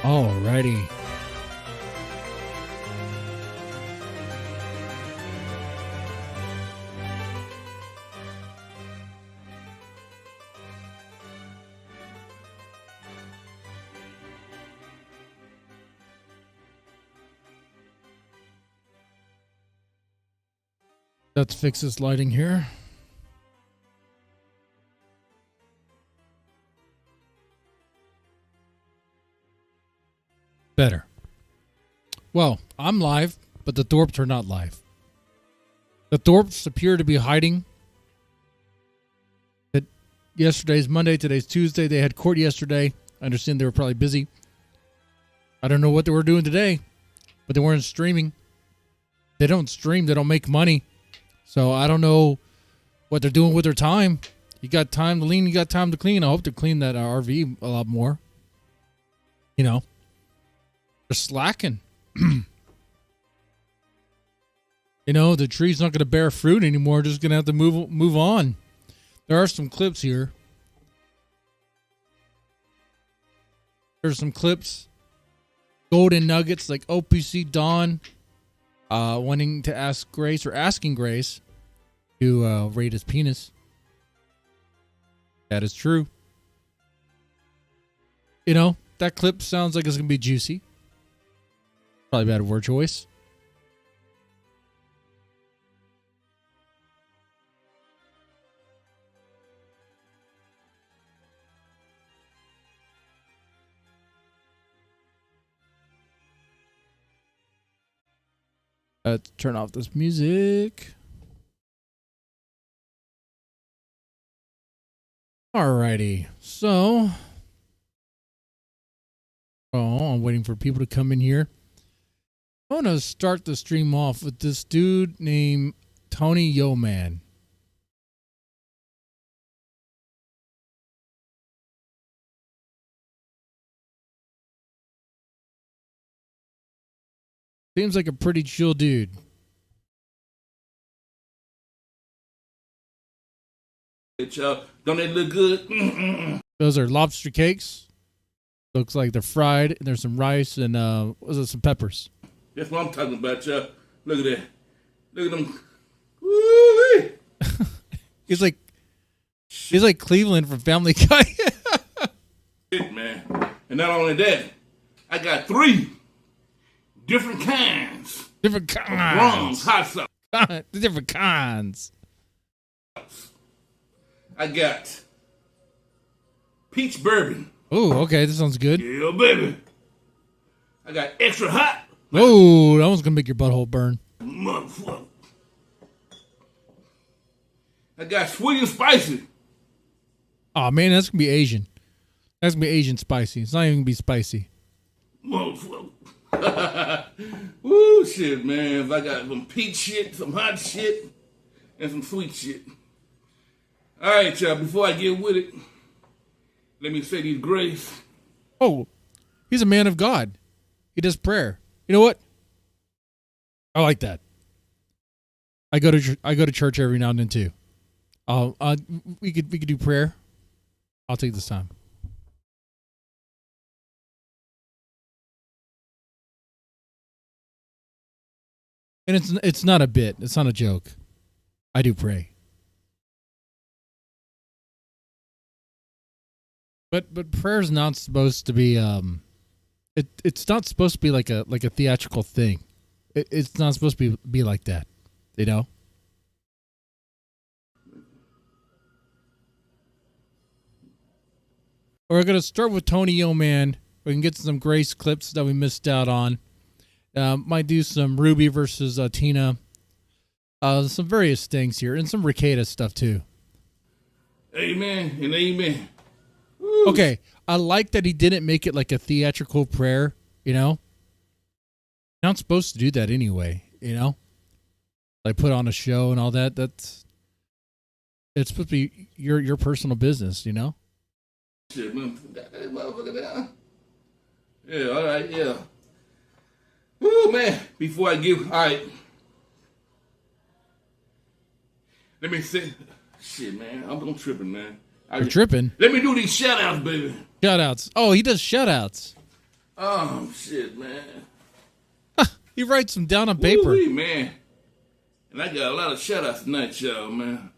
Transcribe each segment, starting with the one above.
Alrighty. Let's fix this lighting here. Better. Well, I'm live, but the Thorps are not live. The Thorps appear to be hiding. Yesterday's Monday, today's Tuesday. They had court yesterday. I understand they were probably busy. I don't know what they were doing today, but they weren't streaming. They don't stream. They don't make money. So I don't know what they're doing with their time. You got time to lean, you got time to clean. I hope to clean that RV a lot more. You know. They're slacking. You know, the tree's not going to bear fruit anymore. Just going to have to move on. There are some clips here. There's some clips. Golden nuggets like OPC Dawn wanting to ask Grace, or asking Grace to rate his penis. That is true. You know, that clip sounds like it's going to be juicy. Probably bad word choice. Let's turn off this music. Alrighty, so I'm waiting for people to come in here. I want to start the stream off with this dude named Tony Yeoman. Seems like a pretty chill dude. Don't they look good? Those are lobster cakes. Looks like they're fried. And there's some rice and some peppers. That's what I'm talking about, y'all. Look at that. Look at them. Woo-wee. He's like Cleveland from Family Guy. Shit, man. And not only that, I got 3 different kinds. Different kinds. Rum, hot sauce. Different kinds. I got peach bourbon. Oh, okay. This sounds good. Yeah, baby. I got extra hot. Oh, that one's going to make your butthole burn. Motherfucker. I got sweet and spicy. Oh, man, that's going to be Asian. That's going to be Asian spicy. It's not even going to be spicy. Motherfucker. Woo, shit, man. I got some peach shit, some hot shit, and some sweet shit. All right, y'all, before I get with it, let me say these grace. Oh, he's a man of God. He does prayer. You know what? I like that. I go to church every now and then too. We could do prayer. I'll take this time. And it's not a bit. It's not a joke. I do pray. But prayer's not supposed to be it's not supposed to be like a theatrical thing. It's not supposed to be like that, you know? We're going to start with Tony Yeoman. We can get some Grace clips that we missed out on. Might do some Ruby versus Tina. Some various things here. And some Rekieta stuff too. Amen and amen. Woo. Okay, I like that he didn't make it like a theatrical prayer, you know? Not supposed to do that anyway, you know? Like put on a show and all that. It's supposed to be your personal business, you know? Shit, man. Got that motherfucker down. Yeah, all right, yeah. Woo, man. Before I give, all right. Let me say, shit, man. I'm tripping, man. You're tripping? Let me do these shout-outs, baby. Shout-outs. Oh, he does shout-outs. Oh, shit, man. He writes them down on paper. Woo-wee, man. And I got a lot of shout-outs tonight, y'all, man.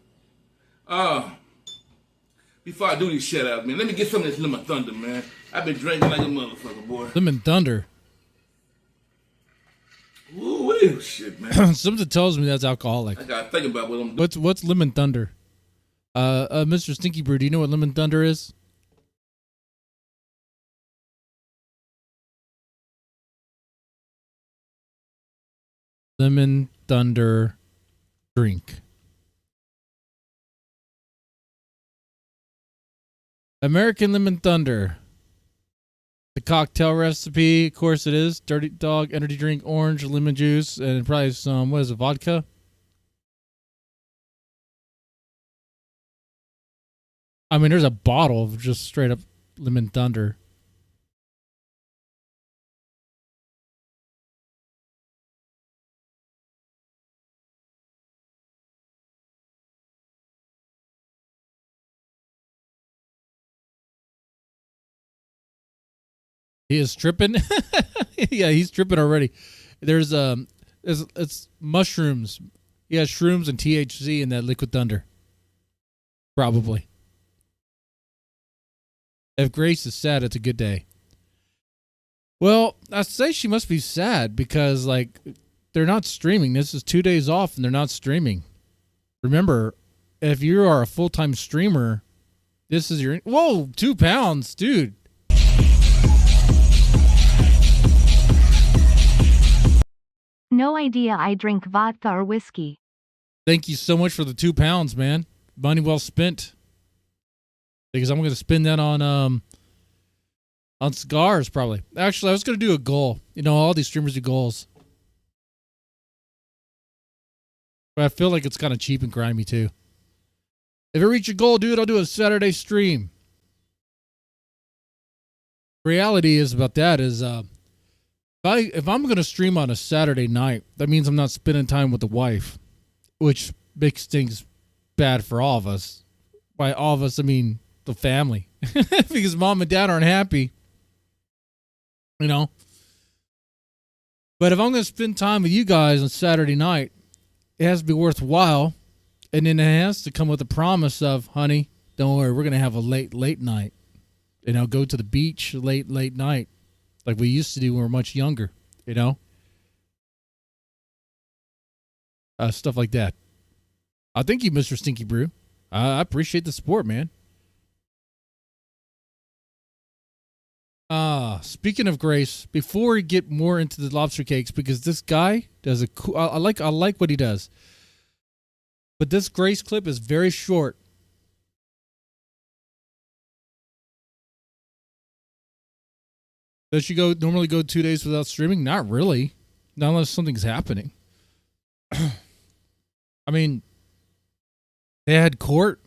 Before I do these shout-outs, man, let me get some of this Lemon Thunder, man. I've been drinking like a motherfucker, boy. Lemon Thunder. Ooh, shit, man. Something tells me that's alcoholic. I gotta think about what I'm doing. What's Lemon Thunder? Mr. Stinky Brew, do you know what Lemon Thunder is? Lemon Thunder drink. American Lemon Thunder. The cocktail recipe, of course it is. Dirty Dog, energy drink, orange, lemon juice, and probably some, what is it, vodka? I mean, there's a bottle of just straight up Lemon Thunder. He is tripping. Yeah, he's tripping already. There's it's mushrooms. He has shrooms and THC in that Liquid Thunder. Probably. If Grace is sad, it's a good day. Well, I say she must be sad because, like, they're not streaming. This is 2 days off and they're not streaming. Remember, if you are a full-time streamer, this is your... Whoa, 2 pounds, dude. No idea I drink vodka or whiskey. Thank you so much for the 2 pounds, man. Money well spent. Because I'm going to spend that on cigars, probably. Actually, I was going to do a goal. You know, all these streamers do goals. But I feel like it's kind of cheap and grimy, too. If I reach a goal, dude, I'll do a Saturday stream. Reality is about that is... If I'm going to stream on a Saturday night, that means I'm not spending time with the wife, which makes things bad for all of us. By all of us, I mean the family, because mom and dad aren't happy, you know. But if I'm going to spend time with you guys on Saturday night, it has to be worthwhile, and then it has to come with a promise of, honey, don't worry, we're going to have a late night, and I'll go to the beach late night. Like we used to do when we were much younger, you know? Stuff like that. Thank you, Mr. Stinky Brew. I appreciate the support, man. Speaking of Grace, before we get more into the lobster cakes, because this guy does a cool... I like what he does. But this Grace clip is very short. Does she normally go 2 days without streaming? Not really. Not unless something's happening. I mean, they had court,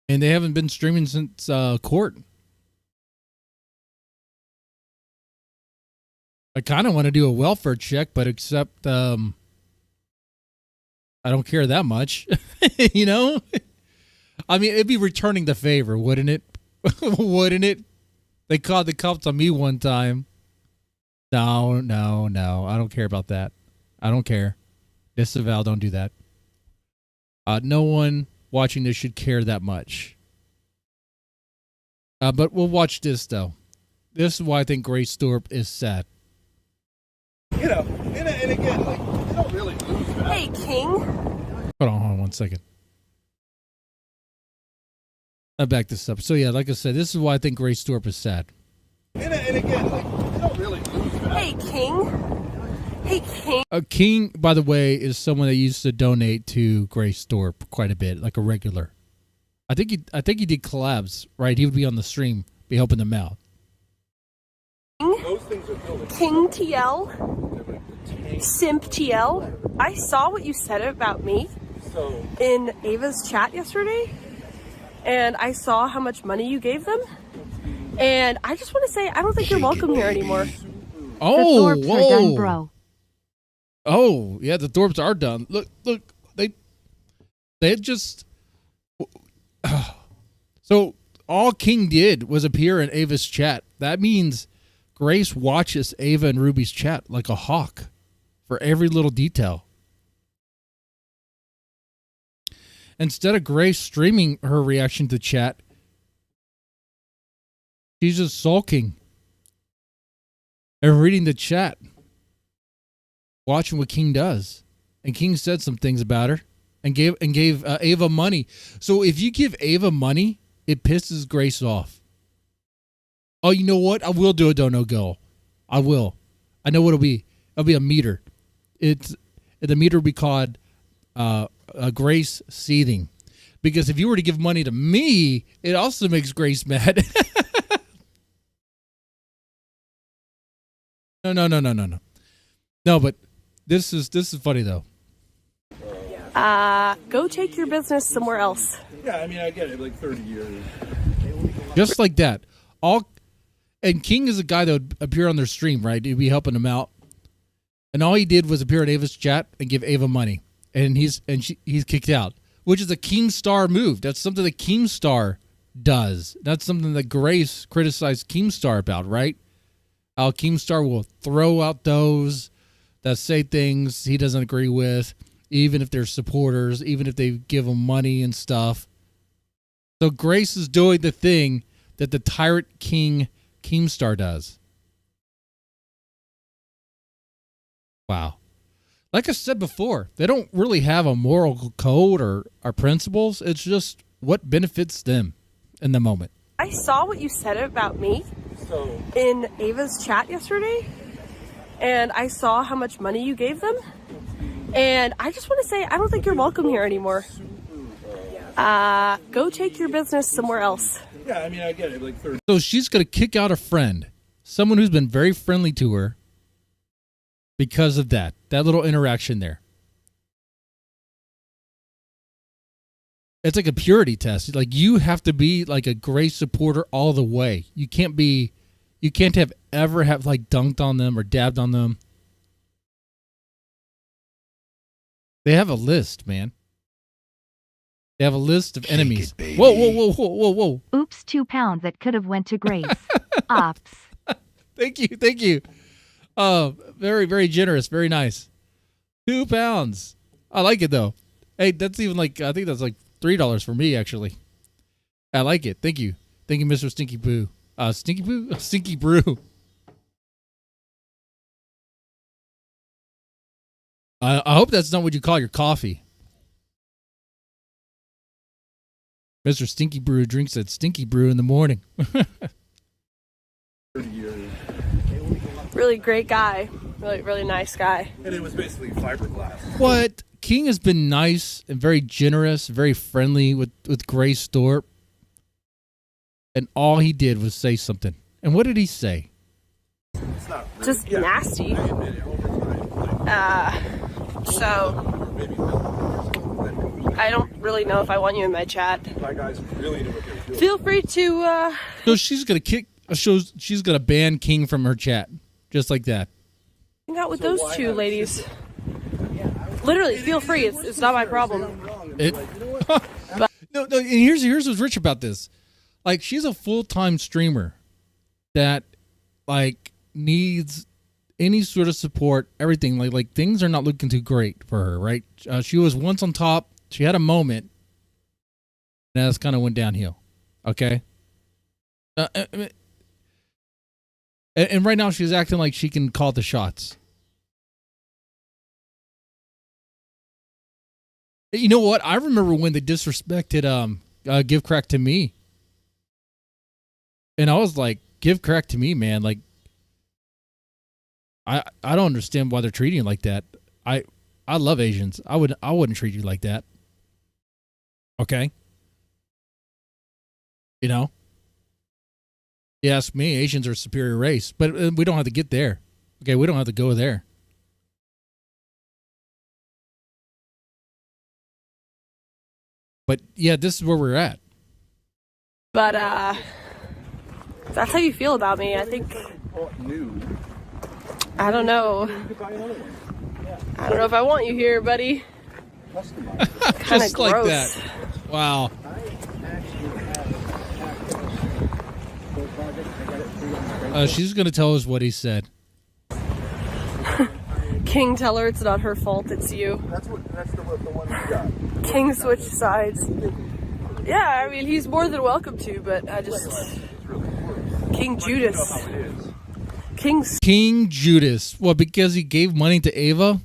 and they haven't been streaming since court. I kind of want to do a welfare check, but except I don't care that much. You know? I mean, it'd be returning the favor, wouldn't it? Wouldn't it? They called the cops on me one time. No. I don't care about that. I don't care. Disavow, don't do that. No one watching this should care that much. But we'll watch this, though. This is why I think Grace Thorp is sad. You know, and again, like, you don't really lose that. Hey, King. Hold on 1 second. I'll back this up. So, yeah, like I said, this is why I think Grace Thorp is sad. And again, like, you don't really lose that. Hey, King. Hey, King. King, by the way, is someone that used to donate to Grace Thorp quite a bit, like a regular. I think he did collabs, right? He would be on the stream, be helping them out. Those things are really King TL. Simp TL. I saw what you said about me so. in Ava's chat yesterday. And I saw how much money you gave them. And I just want to say, I don't think you're welcome here anymore. Oh, the Thorps are done, bro. Oh, yeah, the Thorps are done. Look, they just... So all King did was appear in Ava's chat. That means Grace watches Ava and Ruby's chat like a hawk for every little detail. Instead of Grace streaming her reaction to chat, she's just sulking and reading the chat, watching what King does. And King said some things about her and gave Ava money. So if you give Ava money, it pisses Grace off. Oh, you know what? I will do a dono go. I will. I know what it'll be. It'll be a meter. The meter will be called Grace seething. Because if you were to give money to me, it also makes Grace mad. No. No, but this is funny though. Go take your business somewhere else. Yeah, I mean, I get it. Like 30 years. Just like that. And King is a guy that would appear on their stream, right? He'd be helping them out. And all he did was appear in Ava's chat and give Ava money. And he's kicked out, which is a Keemstar move. That's something that Keemstar does. That's something that Grace criticized Keemstar about, right? How Keemstar will throw out those that say things he doesn't agree with, even if they're supporters, even if they give him money and stuff. So Grace is doing the thing that the Tyrant King Keemstar does. Wow. Like I said before, they don't really have a moral code or principles. It's just what benefits them in the moment. I saw what you said about me in Ava's chat yesterday, and I saw how much money you gave them, and I just want to say I don't think you're welcome here anymore. Go take your business somewhere else. Yeah, I mean, I get it. Like 30. So she's going to kick out a friend, someone who's been very friendly to her, because of that little interaction there. It's like a purity test. Like, you have to be like a Grace supporter all the way. You can't ever have like dunked on them or dabbed on them. They have a list, man. They have a list of enemies. Whoa. Oops, 2 pounds that could have went to Grace. Ops. Thank you. Very, very generous. Very nice. 2 pounds. I like it though. Hey, that's even like, I think that's like $3 for me actually. I like it. Thank you, Mr. Stinky Boo. Stinky Brew. I hope that's not what you call your coffee. Mr. Stinky Brew drinks that Stinky Brew in the morning. 30 years. Really great guy. Really, really nice guy. And it was basically fiberglass. What? King has been nice and very generous, very friendly with Grace Thorp. And all he did was say something. And what did he say? It's not really, Just nasty. I admit it, over time. I don't really know if I want you in my chat. My guys really know what they're doing. Feel free to, So she's gonna ban King from her chat. Just like that. hang out with those two ladies. Literally, feel free. It's not my problem. No, and here's what's rich about this. Like, she's a full-time streamer that like needs any sort of support, everything. Like things are not looking too great for her, right? She was once on top. She had a moment, and that's kind of went downhill. Okay. And right now she's acting like she can call the shots. You know what? I remember when they disrespected Give Crack to Me. And I was like, give crack to me, man. Like, I don't understand why they're treating you like that. I love Asians. I wouldn't treat you like that. Okay? You know? You ask me, Asians are a superior race, but we don't have to get there. Okay, we don't have to go there. But yeah, this is where we're at. But, that's how you feel about me. I think, I don't know. I don't know if I want you here, buddy. Kind of Just like gross. that. Wow. She's gonna tell us what he said. King, tell her it's not her fault, it's you. That's the one you got. King switched sides. Yeah, I mean, he's more than welcome to, but I just... King Judas. King Judas. Well, because he gave money to Ava?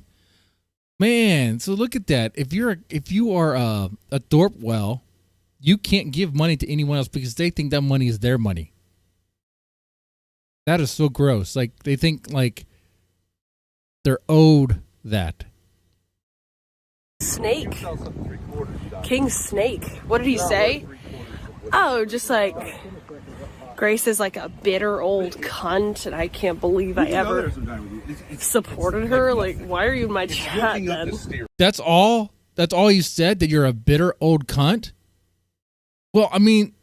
Man, so look at that. If you are a Thorp well, you can't give money to anyone else because they think that money is their money. That is so gross. Like, they think, like, they're owed that. Snake. King Snake. What did he say? Oh, just like, Grace is like a bitter old cunt, and I can't believe I ever supported her. Like, why are you in my chat then? That's all? That's all you said? That you're a bitter old cunt? Well, I mean,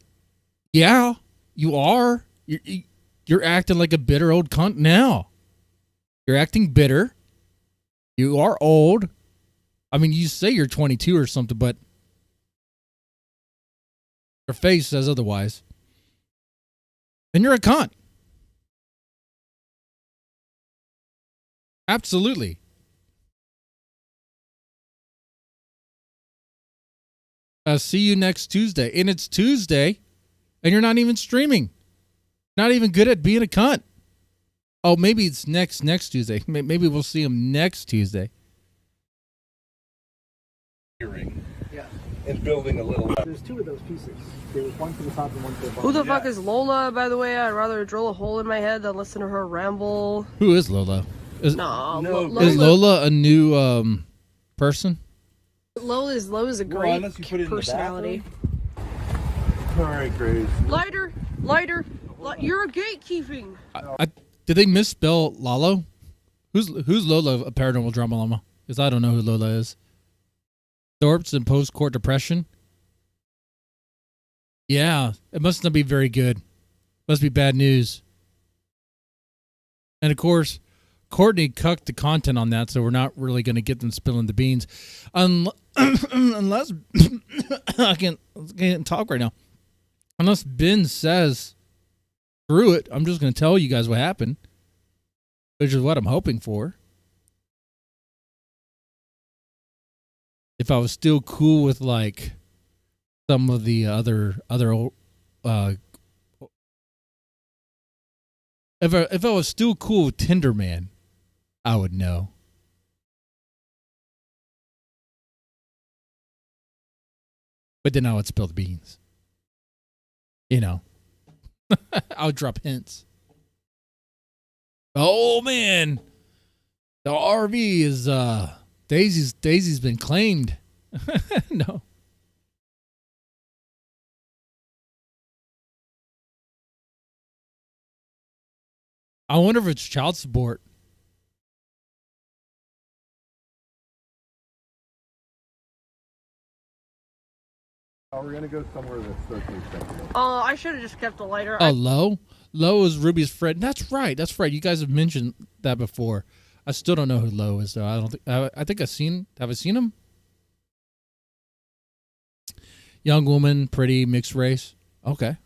yeah, you are. You're acting like a bitter old cunt now. You're acting bitter. You are old. I mean, you say you're 22 or something, but your face says otherwise. And you're a cunt. Absolutely. See you next Tuesday. And it's Tuesday, and you're not even streaming. Not even good at being a cunt. Oh, maybe it's next Tuesday. Maybe we'll see him next Tuesday. Yeah. And building a little. There's two of those pieces. There was one for the top and one for the bottom. Who the fuck is Lola, by the way? I'd rather drill a hole in my head than listen to her ramble. Who is Lola? Is Lola a new person? Lola's a great personality. All right, Grace. Lighter. You're a gatekeeping. Did they misspell Lalo? Who's Lola, a paranormal drama llama? Because I don't know who Lola is. Thorp's in post-court depression? Yeah, it must not be very good. Must be bad news. And of course, Courtney cucked the content on that, so we're not really going to get them spilling the beans. Unless I can't talk right now. Unless Ben says, screw it, I'm just going to tell you guys what happened. Which is what I'm hoping for. If I was still cool with, like, some of the other if I was still cool with Tinder Man, I would know. But then I would spill the beans. You know. I would drop hints. Oh man. The RV is Daisy's been claimed. No. I wonder if it's child support. Oh, we're gonna go somewhere that's socially acceptable. Oh, I should have just kept a lighter. Oh, Lo is Ruby's friend. That's right. You guys have mentioned that before. I still don't know who Lo is, though. I think I've seen. Have I seen him? Young woman, pretty, mixed race. Okay.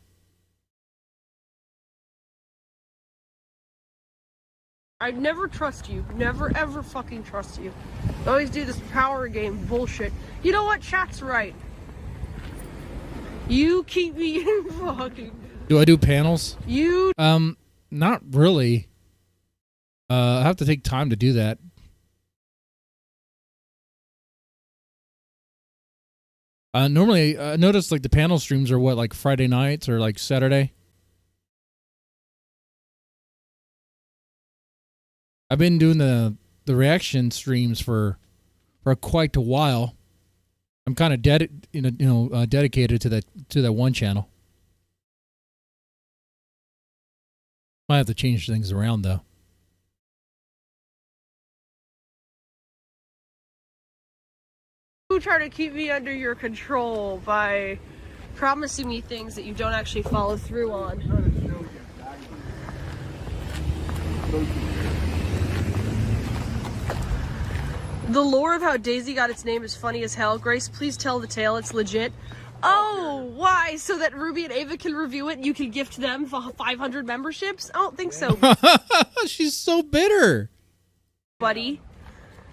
I'd never trust you. Never, ever fucking trust you. I always do this power game bullshit. You know what? Chat's right. You keep me in fucking... Do I do panels? You... Not really. I have to take time to do that. Normally, I notice like the panel streams are what, like Friday nights or like Saturday? I've been doing the reaction streams for quite a while. I'm kind of dedicated to that one channel. Might have to change things around though. You try to keep me under your control by promising me things that you don't actually follow through on. The lore of how Daisy got its name is funny as hell. Grace, please tell the tale. It's legit. Oh, why? So that Ruby and Ava can review it and you can gift them 500 memberships? I don't think so, She's so bitter. buddy.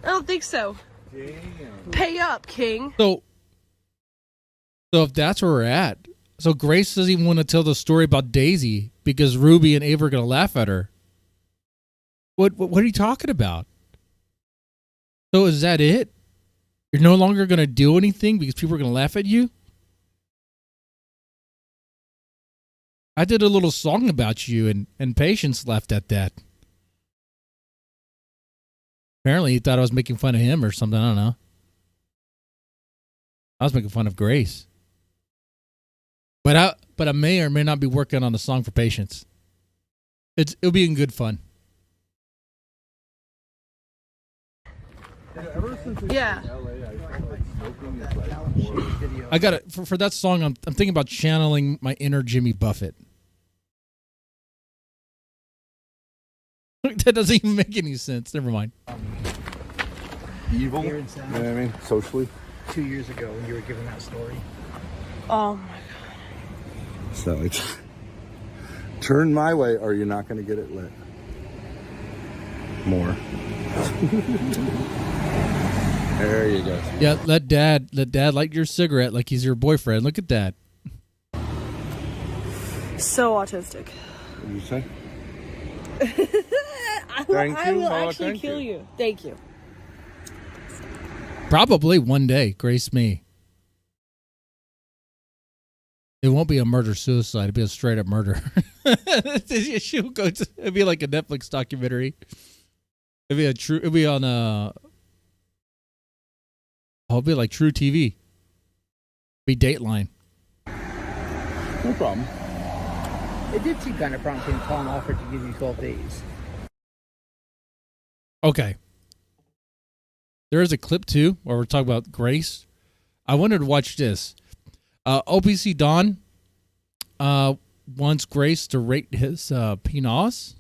I don't think so. Damn. Pay up, King. So if that's where we're at, so Grace doesn't even want to tell the story about Daisy because Ruby and Ava are going to laugh at her. What are you talking about? So is that it? You're no longer going to do anything because people are going to laugh at you? I did a little song about you, and Patience laughed at that. Apparently he thought I was making fun of him or something. I don't know. I was making fun of Grace. But I may or may not be working on a song for Patience. It'll be in good fun. Ever since we Yeah. in LA, I felt like smoking is like more. I got it for that song. I'm thinking about channeling my inner Jimmy Buffett. That doesn't even make any sense. Never mind. Evil. Here You in know Sound, what I mean? Socially. 2 years ago when you were giving that story. Oh, my So it's turn my way or you're not going to get it lit. More. There you go. Yeah, let dad light your cigarette like he's your boyfriend. Look at that. So autistic. What did you say? I will Mama, actually thank kill you. Thank you. Probably one day, Grace me. It won't be a murder-suicide. It'll be a straight-up murder. She'll go it'll be like a Netflix documentary. It'll be on it'll be like True TV. Be Dateline. No problem. It did seem kind of promising. Tom offered to give you 12 days. Okay. There is a clip too where we're talking about Grace. I wanted to watch this. OPC Don wants Grace to rate his penis.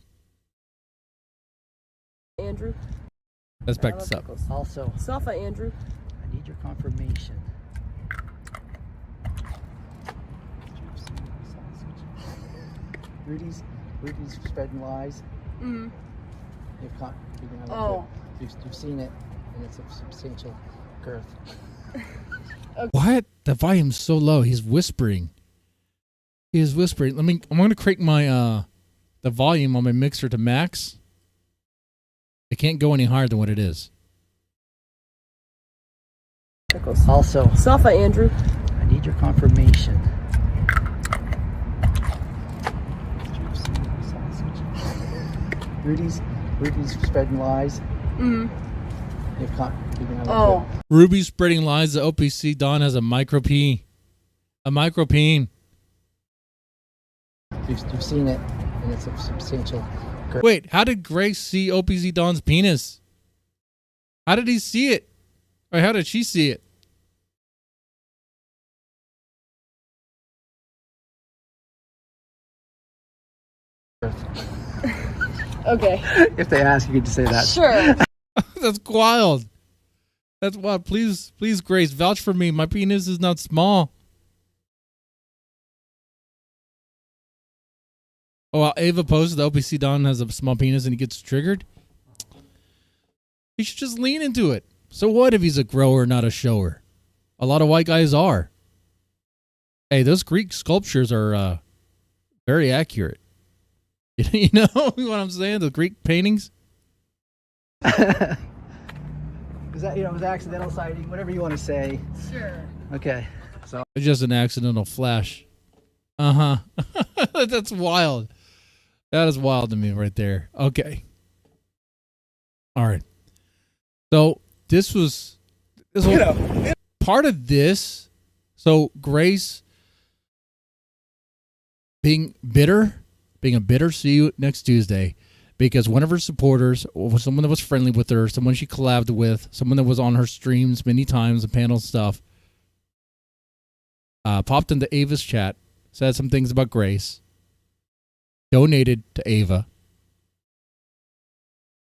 Andrew. Let's back this up. Also, Safa, Andrew. I need your confirmation. Rudy's spreading lies. Mm. You can have Oh. you've seen it, and it's a substantial girth. What? The volume's so low. He's whispering. He is whispering. I'm going to crank my the volume on my mixer to max. It can't go any higher than what it is. Also, Safa, Andrew. I need your confirmation. Rudy's spreading lies. Mm. You can have Oh. Ruby spreading lies. The OPC Don has a micro P. A micro peen. You've seen it, and it's a substantial girth. Wait, how did Grace see OPC Don's penis? How did he see it? Or how did she see it? Okay. If they ask, you could just say that. Sure. That's wild. That's wild. Please, Grace, vouch for me. My penis is not small. Oh, well, Ava posted the OPC Don has a small penis and he gets triggered. He should just lean into it. So what if he's a grower, not a shower? A lot of white guys are. Hey, those Greek sculptures are very accurate. You know what I'm saying? The Greek paintings. Was that, it was accidental sighting, whatever you want to say. Sure. Okay. So It's just an accidental flash. Uh-huh. That's wild. That is wild to me right there. Okay. All right. So this was part of this. So Grace being a bitter, see you next Tuesday, because one of her supporters, or someone that was friendly with her, someone she collabed with, someone that was on her streams many times and panel stuff, popped into Ava's chat, said some things about Grace, donated to Ava.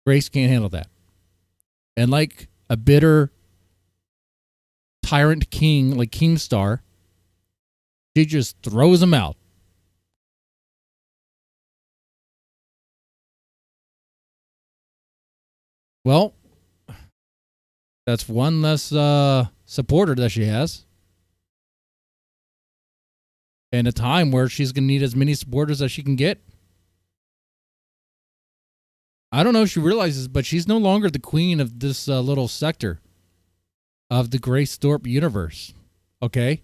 Grace can't handle that. And like a bitter tyrant king, like Keemstar, She just throws them out. Well, that's one less supporter that she has. And a time where she's going to need as many supporters as she can get. I don't know if she realizes, but she's no longer the queen of this little sector of the Grace Thorp universe. Okay?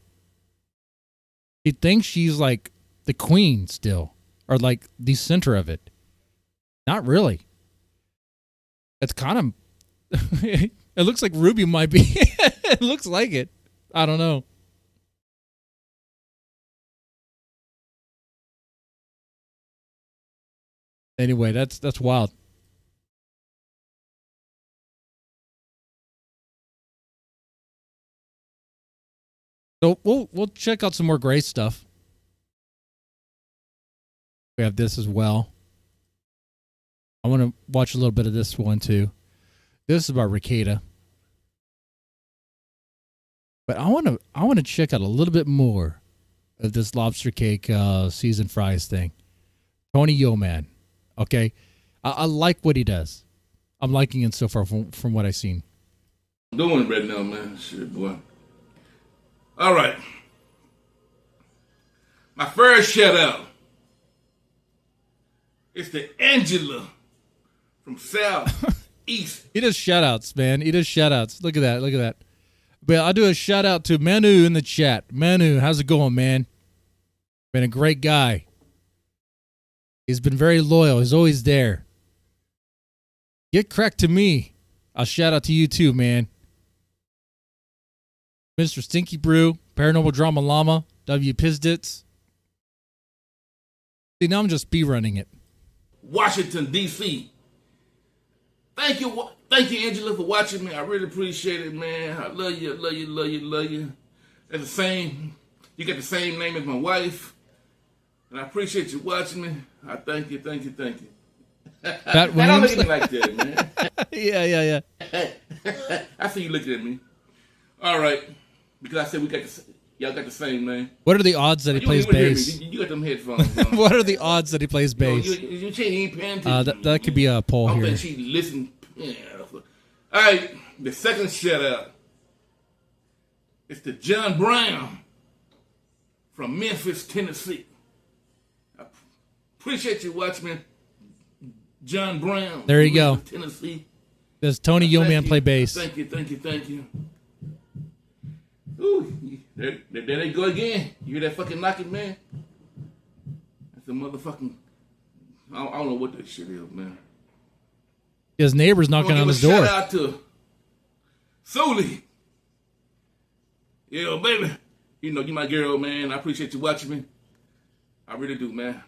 She thinks she's like the queen still, or like the center of it. Not really. It's kind of, it looks like Ruby might be. It looks like it. I don't know. Anyway, that's wild. So we'll check out some more Grace stuff. We have this as well. I want to watch a little bit of this one too. This is about Rekieta. But I want to check out a little bit more of this lobster cake seasoned fries thing. Tony Yeoman. Okay? I like what he does. I'm liking it so far from what I've seen. Doing it right now, man. Shit, boy. All right. My first shout out is to Angela from South East. He does shout outs, man. He does shout outs. Look at that. Look at that. But I'll do a shout out to Manu in the chat. Manu, how's it going, man? Been a great guy. He's been very loyal. He's always there. Get cracked to me. I'll shout out to you too, man. Mr. Stinky Brew, Paranormal Drama Llama, W. Pizdits. See, now I'm just running it. Washington, D.C. Thank you, Angela, for watching me. I really appreciate it, man. I love you, love you, love you, love you. That's the same. You got the same name as my wife. And I appreciate you watching me. I thank you, thank you, thank you. I don't look at me like that, man. Yeah. I see you looking at me. All right. Because I said y'all got the same name. What are the odds that he plays bass? You got them headphones on. What are the odds that he plays bass? You ain't paying attention. That could be a poll I here. think she listen. Yeah. All right. The second shout out is to John Brown from Memphis, Tennessee. I appreciate you watching me. John Brown. There you go. Tennessee. Does Tony Yeoman play bass? Thank you. Ooh, there they go again. You hear that fucking knocking, man? That's a motherfucking. I don't know what that shit is, man. His neighbor's knocking on his door. Shout out to Sully. Yeah, baby. You know, you my girl, man. I appreciate you watching me. I really do, man.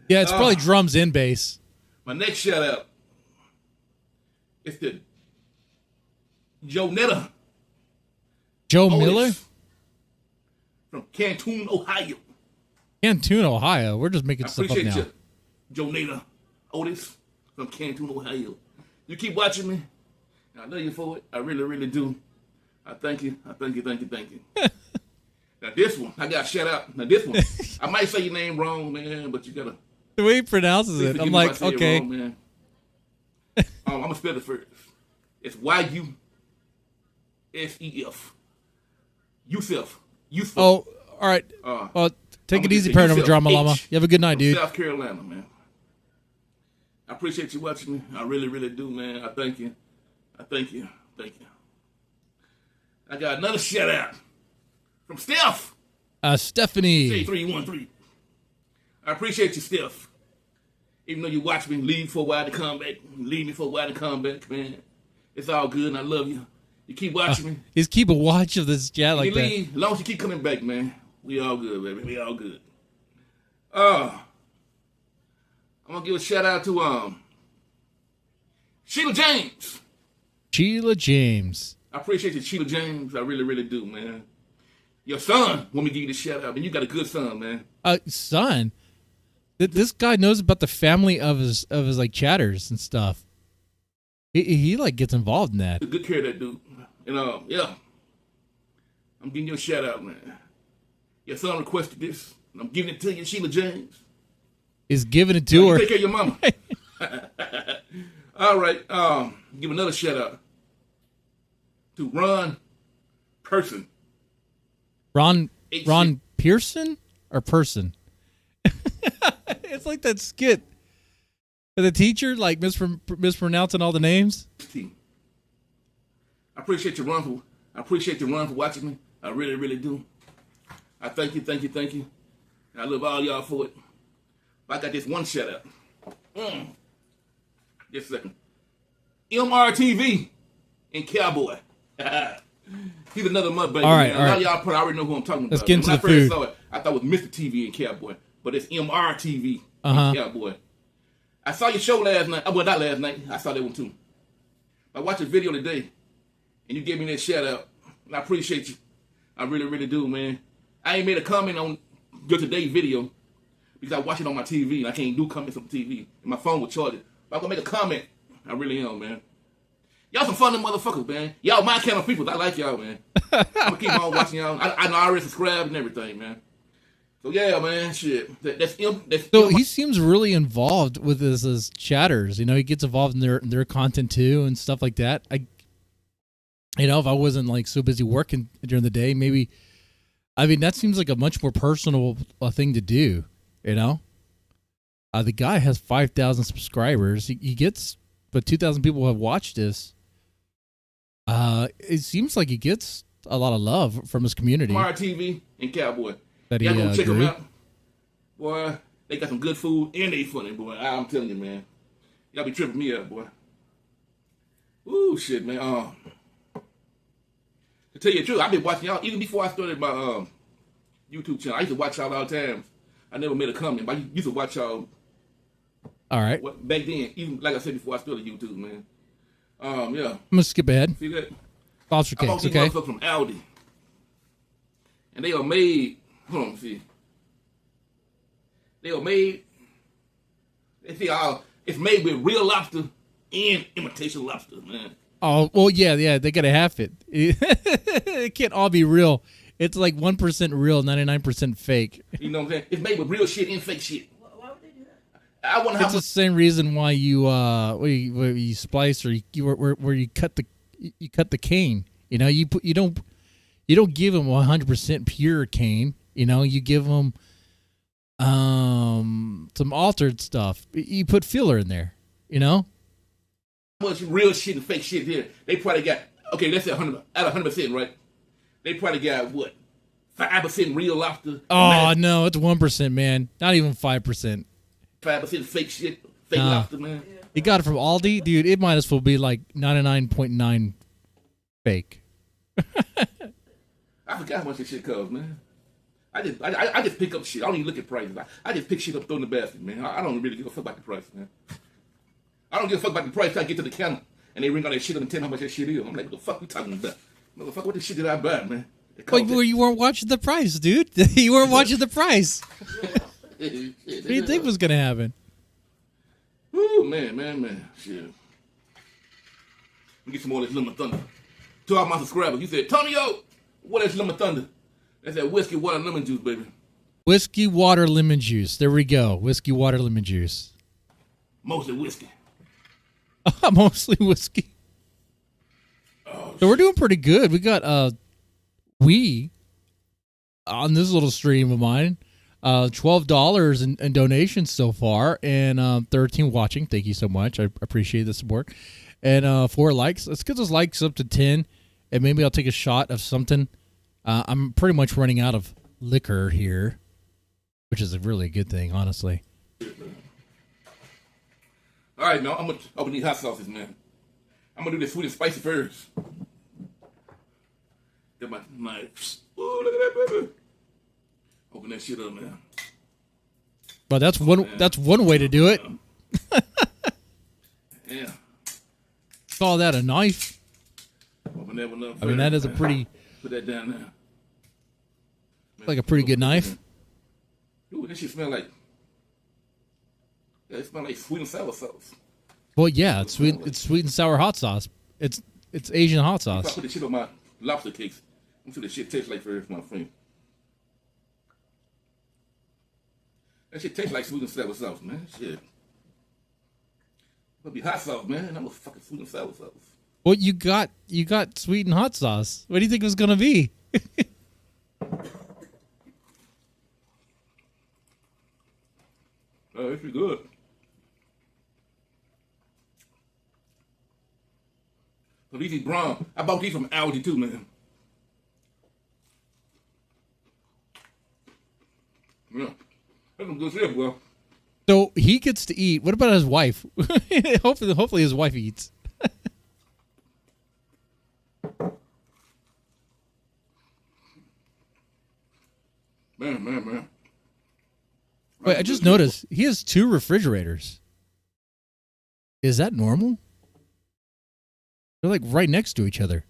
Yeah, it's probably drums and bass. My next shout out is to Jonetta. Joe Miller? From Canton, Ohio. Canton, Ohio. We're just making stuff up now. I appreciate you, Jonetta Otis from Canton, Ohio. You keep watching me. I love you for it. I really, really do. I thank you. Thank you. Now this one, I got to shout out. Now this one, I might say your name wrong, man, but you got to. The way he pronounces it, I'm like, okay. Wrong, man. I'm going to spell it first. It's Y-U-S-E-F. Yusef. Oh, all right. Well, take it easy, Paranormal Drama Llama. You have a good night, dude. South Carolina, man. I appreciate you watching me. I really, really do, man. I thank you. Thank you. I got another shout out from Steph. Stephanie. 313. I appreciate you, Steph. Even though you watch me leave for a while to come back, leave me for a while to come back, man. It's all good, and I love you. You keep watching me. He's keep a watch of this chat like that. As long as you keep coming back, man, we all good, baby. We all good. I'm gonna give a shout out to Sheila James. Sheila James. I appreciate you, Sheila James. I really, really do, man. Your son want me to give you the shout out, man. You got a good son, man. Son? This guy knows about the family of his like chatters and stuff. He like gets involved in that. Good care of that dude. And yeah. I'm giving you a shout out, man. Your son requested this, and I'm giving it to you, Sheila James. Is giving it to her. Take care of your mama. All right. Give another shout out to Ron Person. Ron Pearson or Person? It's like that skit. The teacher like mispronouncing all the names. I appreciate you, Ron, for watching me. I really, really do. I thank you. And I love all y'all for it. But I got this one shout out. Just a second. MRTV and Cowboy. He's another mud baby. All right, man. A lot of y'all probably already know who I'm talking about. Let's get into when the I first food. saw it, I thought it was Mr. TV and Cowboy. But it's MRTV and Cowboy. I saw your show last night. Well, not last night. I saw that one too. I watched a video today, and you gave me that shout out. And I appreciate you. I really, really do, man. I ain't made a comment on your today's video because I watch it on my TV, and I can't do comments on TV. And my phone was charged. But I'm going to make a comment. I really am, man. Y'all some funny motherfuckers, man. Y'all my kind of people. I like y'all, man. I'm going to keep on watching y'all. I know I already subscribed and everything, man. So, yeah, man, shit. So he seems really involved with his chatters. You know, he gets involved in their content too and stuff like that. If I wasn't like so busy working during the day, maybe. I mean, that seems like a much more personal thing to do. You know, the guy has 5,000 subscribers. He gets, but 2,000 people have watched this. It seems like he gets a lot of love from his community. Smart TV and Cowboy. That Y'all go check them grew. out. Boy, they got some good food and they funny, boy. I'm telling you, man. Y'all be tripping me up, boy. Ooh, shit, man. To tell you the truth, I've been watching y'all even before I started my YouTube channel. I used to watch y'all all the time. I never made a comment, but I used to watch y'all. All right. Back then, even like I said before I started YouTube, man. Yeah. I'm gonna skip ahead. See that? Lobster I bought cakes, these okay? motherfuckers from Aldi. And they are made, hold on, see. They are made, it's made with real lobster and imitation lobster, man. Oh, well, yeah, they gotta have it. It can't all be real. It's like 1% real, 99% fake. You know what I'm saying? It's made with real shit and fake shit. Why would they do that? I wonder how It's the same reason why you where you splice or where you cut the cane. You know, you don't give them 100% pure cane. You know, you give them some altered stuff. You put filler in there. You know. How much real shit and fake shit here? They probably got, okay, let's say 100 out of 100%, right? They probably got what? 5% real lobster. Oh no, it's 1%, man. Not even 5%. 5% fake shit, fake lobster, man. You got it from Aldi, dude. It might as well be like 99.9 fake. I forgot how much this shit costs, man. I just pick up shit. I don't even look at prices. I just pick shit up, throw in the basket, man. I don't really give a fuck about the price, man. I don't give a fuck about the price till I get to the counter and they ring all that shit up and tell me how much that shit is. I'm like, what the fuck you talking about? Motherfucker, what the shit did I buy, man? Well, you weren't watching the price, dude. You weren't watching the price. What do you think was gonna happen? Ooh, man. Shit. Let me get some more of this Lemon Thunder. To all my subscribers, you said, Tonyo, what is Lemon Thunder? That's that whiskey, water, lemon juice, baby. Whiskey, water, lemon juice. There we go. Whiskey, water, lemon juice. Mostly whiskey. Mostly whiskey. Oh, so we're doing pretty good. We got on this little stream of mine, $12 in donations so far, and 13 watching. Thank you so much. I appreciate the support. And 4 likes. Let's get those likes up to 10, and maybe I'll take a shot of something. I'm pretty much running out of liquor here, which is a really good thing, honestly. All right, now I'm going to open these hot sauces, man. I'm going to do this sweet and spicy first. Get my ooh, look at that, baby. Open that shit up, man. But that's one way to do it. Yeah. Call that a knife. Open that one up. I mean, that is a pretty... Put that down there. Like a pretty good knife. Ooh, that shit smell like... Yeah, it smells like sweet and sour sauce. Well, yeah, it's sweet and sour hot sauce. It's Asian hot If I sauce. put the shit on my lobster cakes, let me see what the shit tastes like first, my friend. That shit tastes like sweet and sour sauce, man. Shit. It'll be hot sauce, man. I'm a fucking sweet and sour sauce. Well, you got sweet and hot sauce. What do you think it was gonna be? Oh, it's pretty good. So these is brown. I bought these from Aldi too, man. Yeah, that's some good shit, boy. So he gets to eat. What about his wife? hopefully his wife eats. Man. Wait, I just noticed he has 2 refrigerators. Is that normal? They're like right next to each other.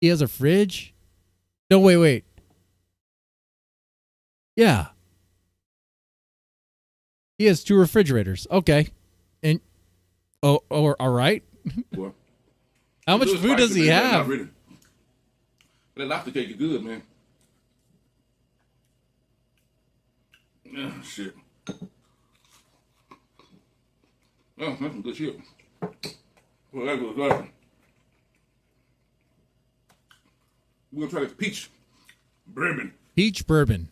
He has a fridge. No, wait. Yeah. He has 2 refrigerators. Okay. And all right. Well, How much food does he have? Really. That lobster cake is good, man. Yeah, shit. Oh, that's some good shit. Well, that was right. We're gonna try this peach bourbon. Peach bourbon.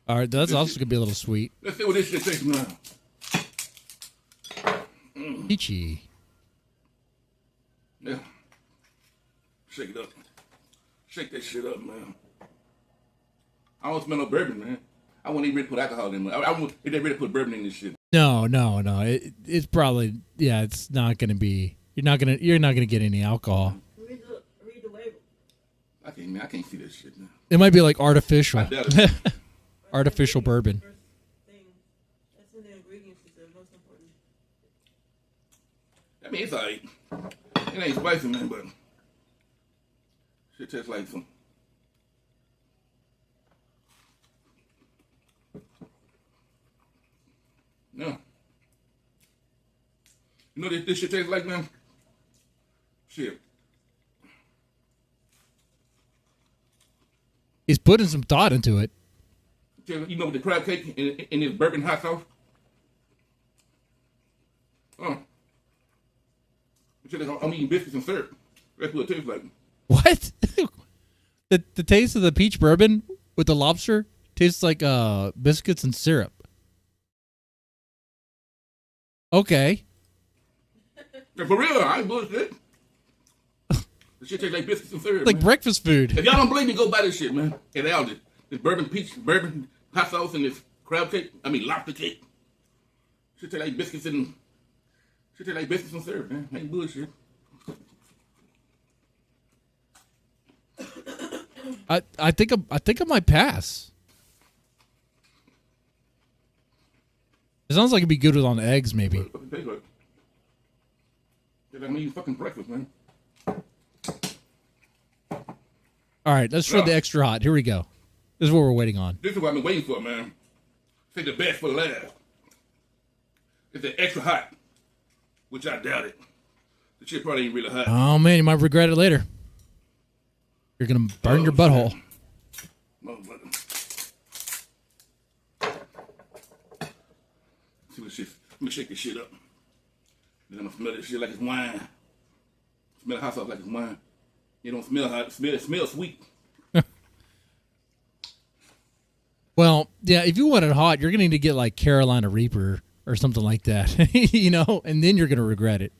All right, that's also gonna be a little sweet. Let's see what this shit tastes now. Peachy. Yeah. Shake it up. Shake that shit up, man. I don't smell no bourbon, man. I wouldn't even really put alcohol in it. I wouldn't if they really put bourbon in this shit. No. It's probably it's not gonna be. You're not gonna get any alcohol. Read the label. I can't see that shit now. It might be like artificial. I doubt it. Artificial bourbon. That's in the ingredients is the most important. I mean, it's alright. It ain't spicy, man, but shit tastes like some. Yeah. You know what this shit tastes like, man? Shit. He's putting some thought into it. You know, the crab cake in this bourbon hot sauce? I'm eating biscuits and syrup. That's what it tastes like. What? the taste of the peach bourbon with the lobster tastes like biscuits and syrup. Okay. Yeah, for real, I ain't bullshit. This shit tastes like biscuits and syrup. Like man. breakfast food. If y'all don't believe me, go buy this shit, man. At Aldi. This bourbon hot sauce and this crab cake. I mean lobster cake. Shit taste like biscuits and syrup, man. Ain't bullshit. I think I might pass. It sounds like it'd be good with on eggs, maybe. What it tastes like? Tastes like I'm eating fucking breakfast, man. All right, let's try the extra hot. Here we go. This is what we're waiting on. This is what I've been waiting for, man. Say the best for last. It's the extra hot, which I doubt it. The shit probably ain't really hot. Oh man, you might regret it later. You're gonna burn your butthole. Motherfucker. See what shit. Let me shake this shit up. Then I'm gonna smell this shit like it's wine. Smell hot sauce like it's wine. You don't smell hot. It smells sweet. Well, yeah, if you want it hot, you're gonna need to get like Carolina Reaper or something like that, you know, and then you're gonna regret it.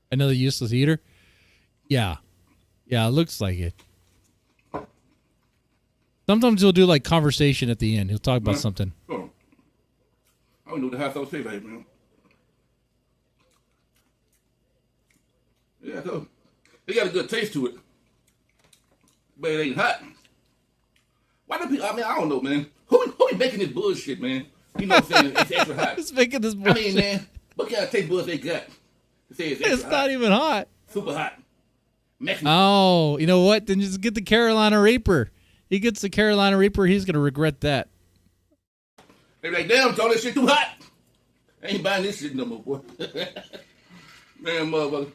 Another useless heater? Yeah, it looks like it. Sometimes he'll do like conversation at the end. He'll talk about something. Oh. I don't know what the hot sauce tastes like, man. Yeah, so it got a good taste to it, but it ain't hot. Why do people? I mean, I don't know, man. Who be making this bullshit, man? You know what I'm saying? It's extra hot. It's making this bullshit. I mean, man, what kind of taste buds they got? To say it's extra It's hot. not even hot. Super hot. Mexican. Oh, you know what? Then just get the Carolina Reaper. He gets the Carolina Reaper. He's gonna regret that. They be like, damn, Charlie, this shit too hot. I ain't buying this shit no more, boy. Man, motherfucker.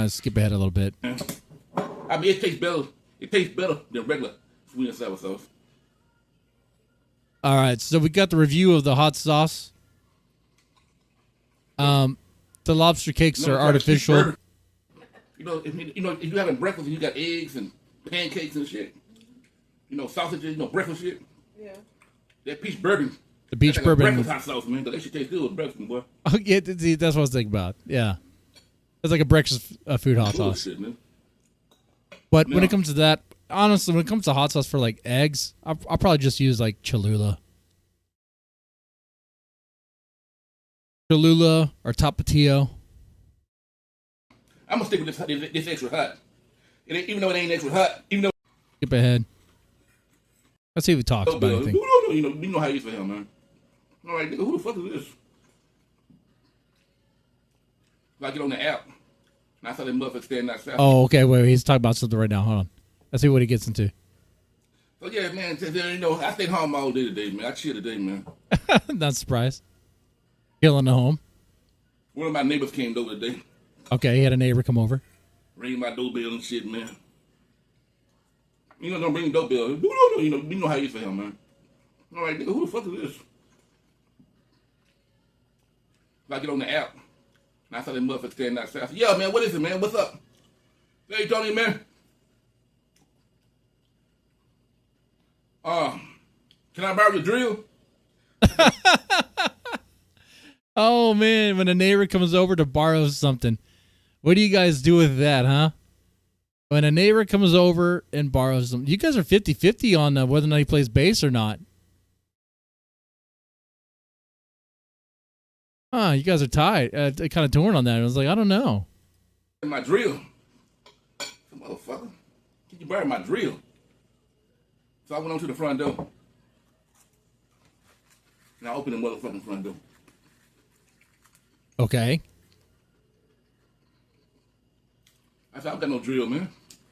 Skip ahead a little bit. I mean, it tastes better. It tastes better than regular sweet and sour sauce. All right, so we got the review of the hot sauce. The lobster cakes are artificial. If you're having breakfast and you got eggs and pancakes and shit, sausages, breakfast shit. Yeah. That peach bourbon. The peach like bourbon. Breakfast hot sauce, man. That shit tastes good with breakfast, boy. Oh yeah, that's what I was thinking about. Yeah, it's like a breakfast food hot sauce. Shit, man. But when it comes to that, honestly, when it comes to hot sauce for like eggs, I'll probably just use like Cholula. Cholula or Tapatio. I'm gonna stick with this extra hot. Even though it ain't extra hot, even though. Skip ahead. Let's see if he talks about anything. You know how you feel, man. All right, nigga, who the fuck is this? I get on the app, and I saw that motherfucker standing outside. Oh, okay. Wait, he's talking about something right now. Hold on. Let's see what he gets into. So yeah, man. I stayed home all day today, man. I chilled today, man. Not surprised. Killing the home. One of my neighbors came over today. Okay, he had a neighbor come over. Ring my doorbell and shit, man. Don't ring the doorbell. You know how you feel, man. All right, nigga, who the fuck is this? I get on the app, and I saw that motherfucker standing outside. I said, yeah, man, what is it, man? What's up? Hey, Tony, man. Can I borrow your drill? Oh, man, when a neighbor comes over to borrow something, what do you guys do with that, huh? When a neighbor comes over and borrows them, you guys are 50-50 on whether or not he plays bass or not. Huh, you guys are tied. Kind of torn on that. I was like, I don't know. My drill. Motherfucker. Can you borrow my drill? So I went on to the front door. And I opened the motherfucking front door. Okay. I said, I've got no drill, man.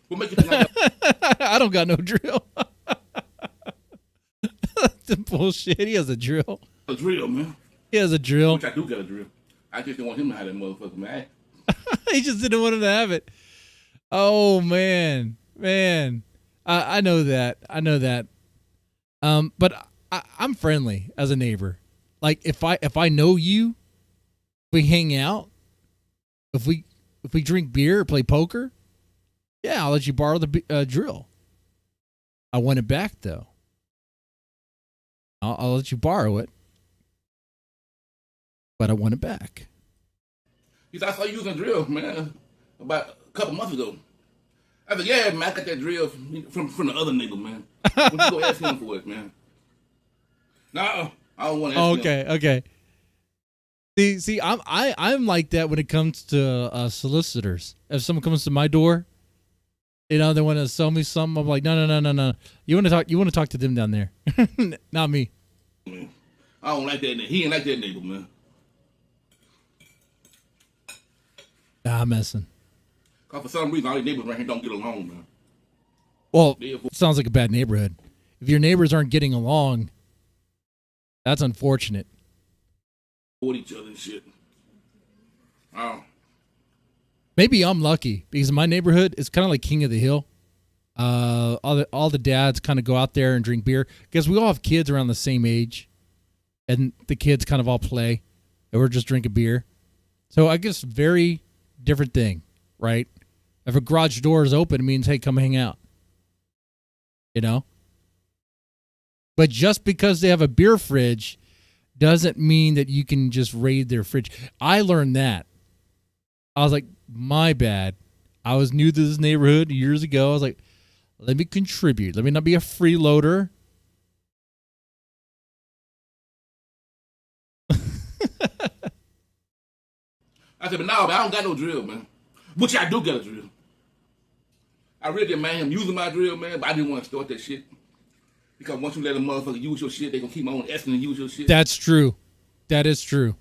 What make you think I got? I don't got no drill. The bullshit. He has a drill. A drill, man. He has a drill. Which I do got a drill. I just didn't want him to have that motherfucker, man. He just didn't want him to have it. Oh, man. Man. I know that. I know that. But I'm friendly as a neighbor. Like, if I know you, we hang out, if we drink beer or play poker, yeah, I'll let you borrow the drill. I want it back, though. I'll let you borrow it, but I want it back. He said, I saw you using a drill, man, about a couple months ago. I said, yeah, man, I got that drill from the other nigga, man. Why don't you go ask him for it, man? No, I don't want to ask him. Okay. See, I'm like that when it comes to solicitors. If someone comes to my door, they want to sell me something. I'm like, no. You want to talk to them down there, not me. Man, I don't like that. He ain't like that neighbor, man. Nah, I'm messing. Cause for some reason, all these neighbors right here don't get along, man. Well, it sounds like a bad neighborhood. If your neighbors aren't getting along, that's unfortunate. Each other and shit. Maybe I'm lucky because my neighborhood is kind of like King of the Hill. All the dads kind of go out there and drink beer because we all have kids around the same age, and the kids kind of all play, and we're just drinking beer. So I guess very different thing, right? If a garage door is open, it means hey, come hang out. But just because they have a beer fridge doesn't mean that you can just raid their fridge. I learned that. I was like, my bad. I was new to this neighborhood years ago. I was like, let me contribute. Let me not be a freeloader. I said, but no, man, I don't got no drill, man. Which I do got a drill. I really didn't mind him using my drill, man, but I didn't want to start that shit. Because once you let a motherfucker use your shit, they gonna keep on asking to use your shit. That's true. That is true.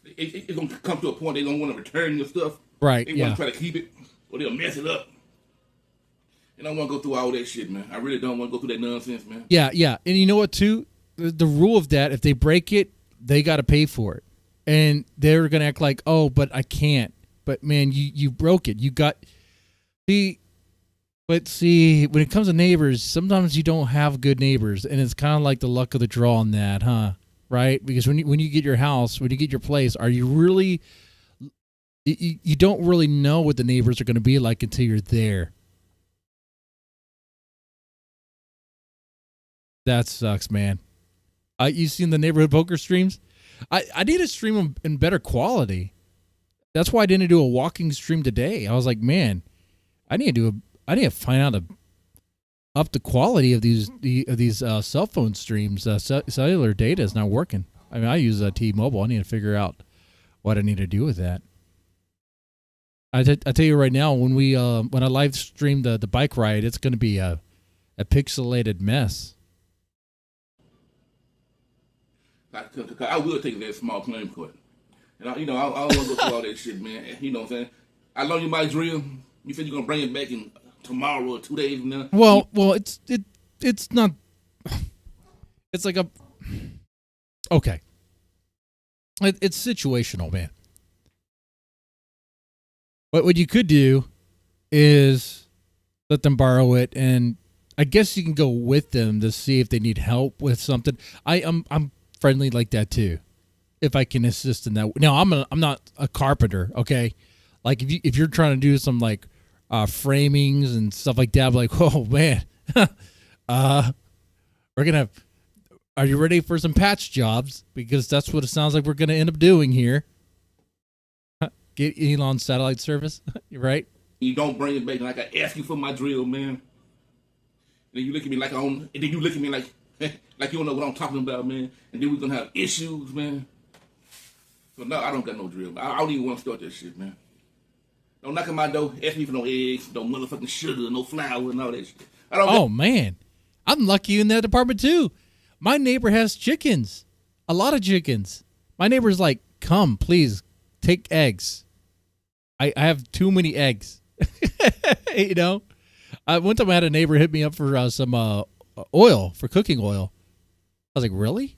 It's gonna come to a point they don't want to return your stuff. Right. They want to try to keep it, or they'll mess it up. And I don't want to go through all that shit, man. I really don't want to go through that nonsense, man. Yeah. And you know what, too? The rule of that, if they break it, they got to pay for it. And they're going to act like, oh, but I can't. But, man, you broke it. You got... See, But see, when it comes to neighbors, sometimes you don't have good neighbors, and it's kind of like the luck of the draw on that, huh? Right? Because when you get your house, when you get your place, are you really? You don't really know what the neighbors are going to be like until you're there. That sucks, man. You seen the neighborhood poker streams? I need to stream them in better quality. That's why I didn't do a walking stream today. I was like, man, I need to find out up the quality of these cell phone streams. Cellular data is not working. I mean, I use T-Mobile. I need to figure out what I need to do with that. I tell you right now, when I live stream the bike ride, it's going to be a pixelated mess. I will take that small claim court. And I don't want to go through all that shit, man. You know what I'm saying? I loan you my drill. You said you're gonna bring it back in tomorrow or 2 days from now. Well, it's not. It's like okay. It's situational, man. What you could do is let them borrow it, and I guess you can go with them to see if they need help with something. I'm friendly like that too, if I can assist in that. Now I'm not a carpenter, okay? Like if you're trying to do some like framings and stuff like that, I'm like, oh man, we're gonna have. Are you ready for some patch jobs? Because that's what it sounds like we're gonna end up doing here. Get Elon's satellite service, right? You don't bring it back, like I ask you for my drill, man. And then you look at me like like you don't know what I'm talking about, man. And then we're gonna have issues, man. So no, I don't got no drill. I don't even want to start that shit, man. Don't knock on my door, ask me for no eggs, no motherfucking sugar, no flour, and all that shit. Man, I'm lucky in that department too. My neighbor has chickens, a lot of chickens. My neighbor's like, come, please, take eggs. I have too many eggs. You know? One time I had a neighbor hit me up for some oil, for cooking oil. I was like, really?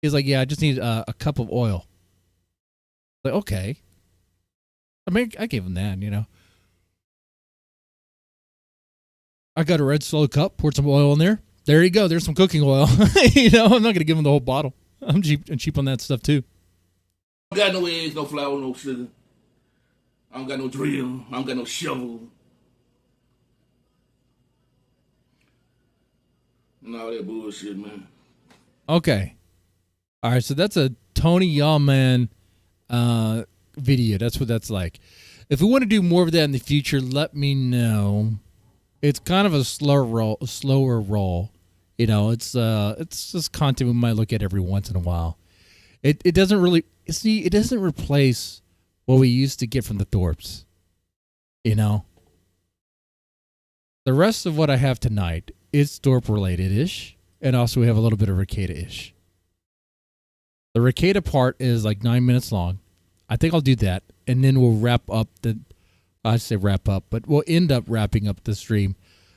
He's like, yeah, I just need a cup of oil. Like, okay. I mean, I gave him that, you know. I got a red Solo cup, poured some oil in there. There you go. There's some cooking oil. You know, I'm not going to give him the whole bottle. I'm cheap on that stuff, too. I don't got no eggs, no flour, no sugar. I don't got no drill. I don't got no shovel. And all that bullshit, man. Okay. All right, so that's a Tony Yawman video. That's what that's like. If we want to do more of that in the future, let me know. It's kind of a slower roll. You know, it's just content we might look at every once in a while. It doesn't really it doesn't replace what we used to get from the Thorps. You know. The rest of what I have tonight is Thorp related-ish, and also we have a little bit of Rekieta-ish. The Rekieta part is like 9 minutes long. I think I'll do that, and then we'll wrap up I say wrap up, but we'll end up wrapping up the stream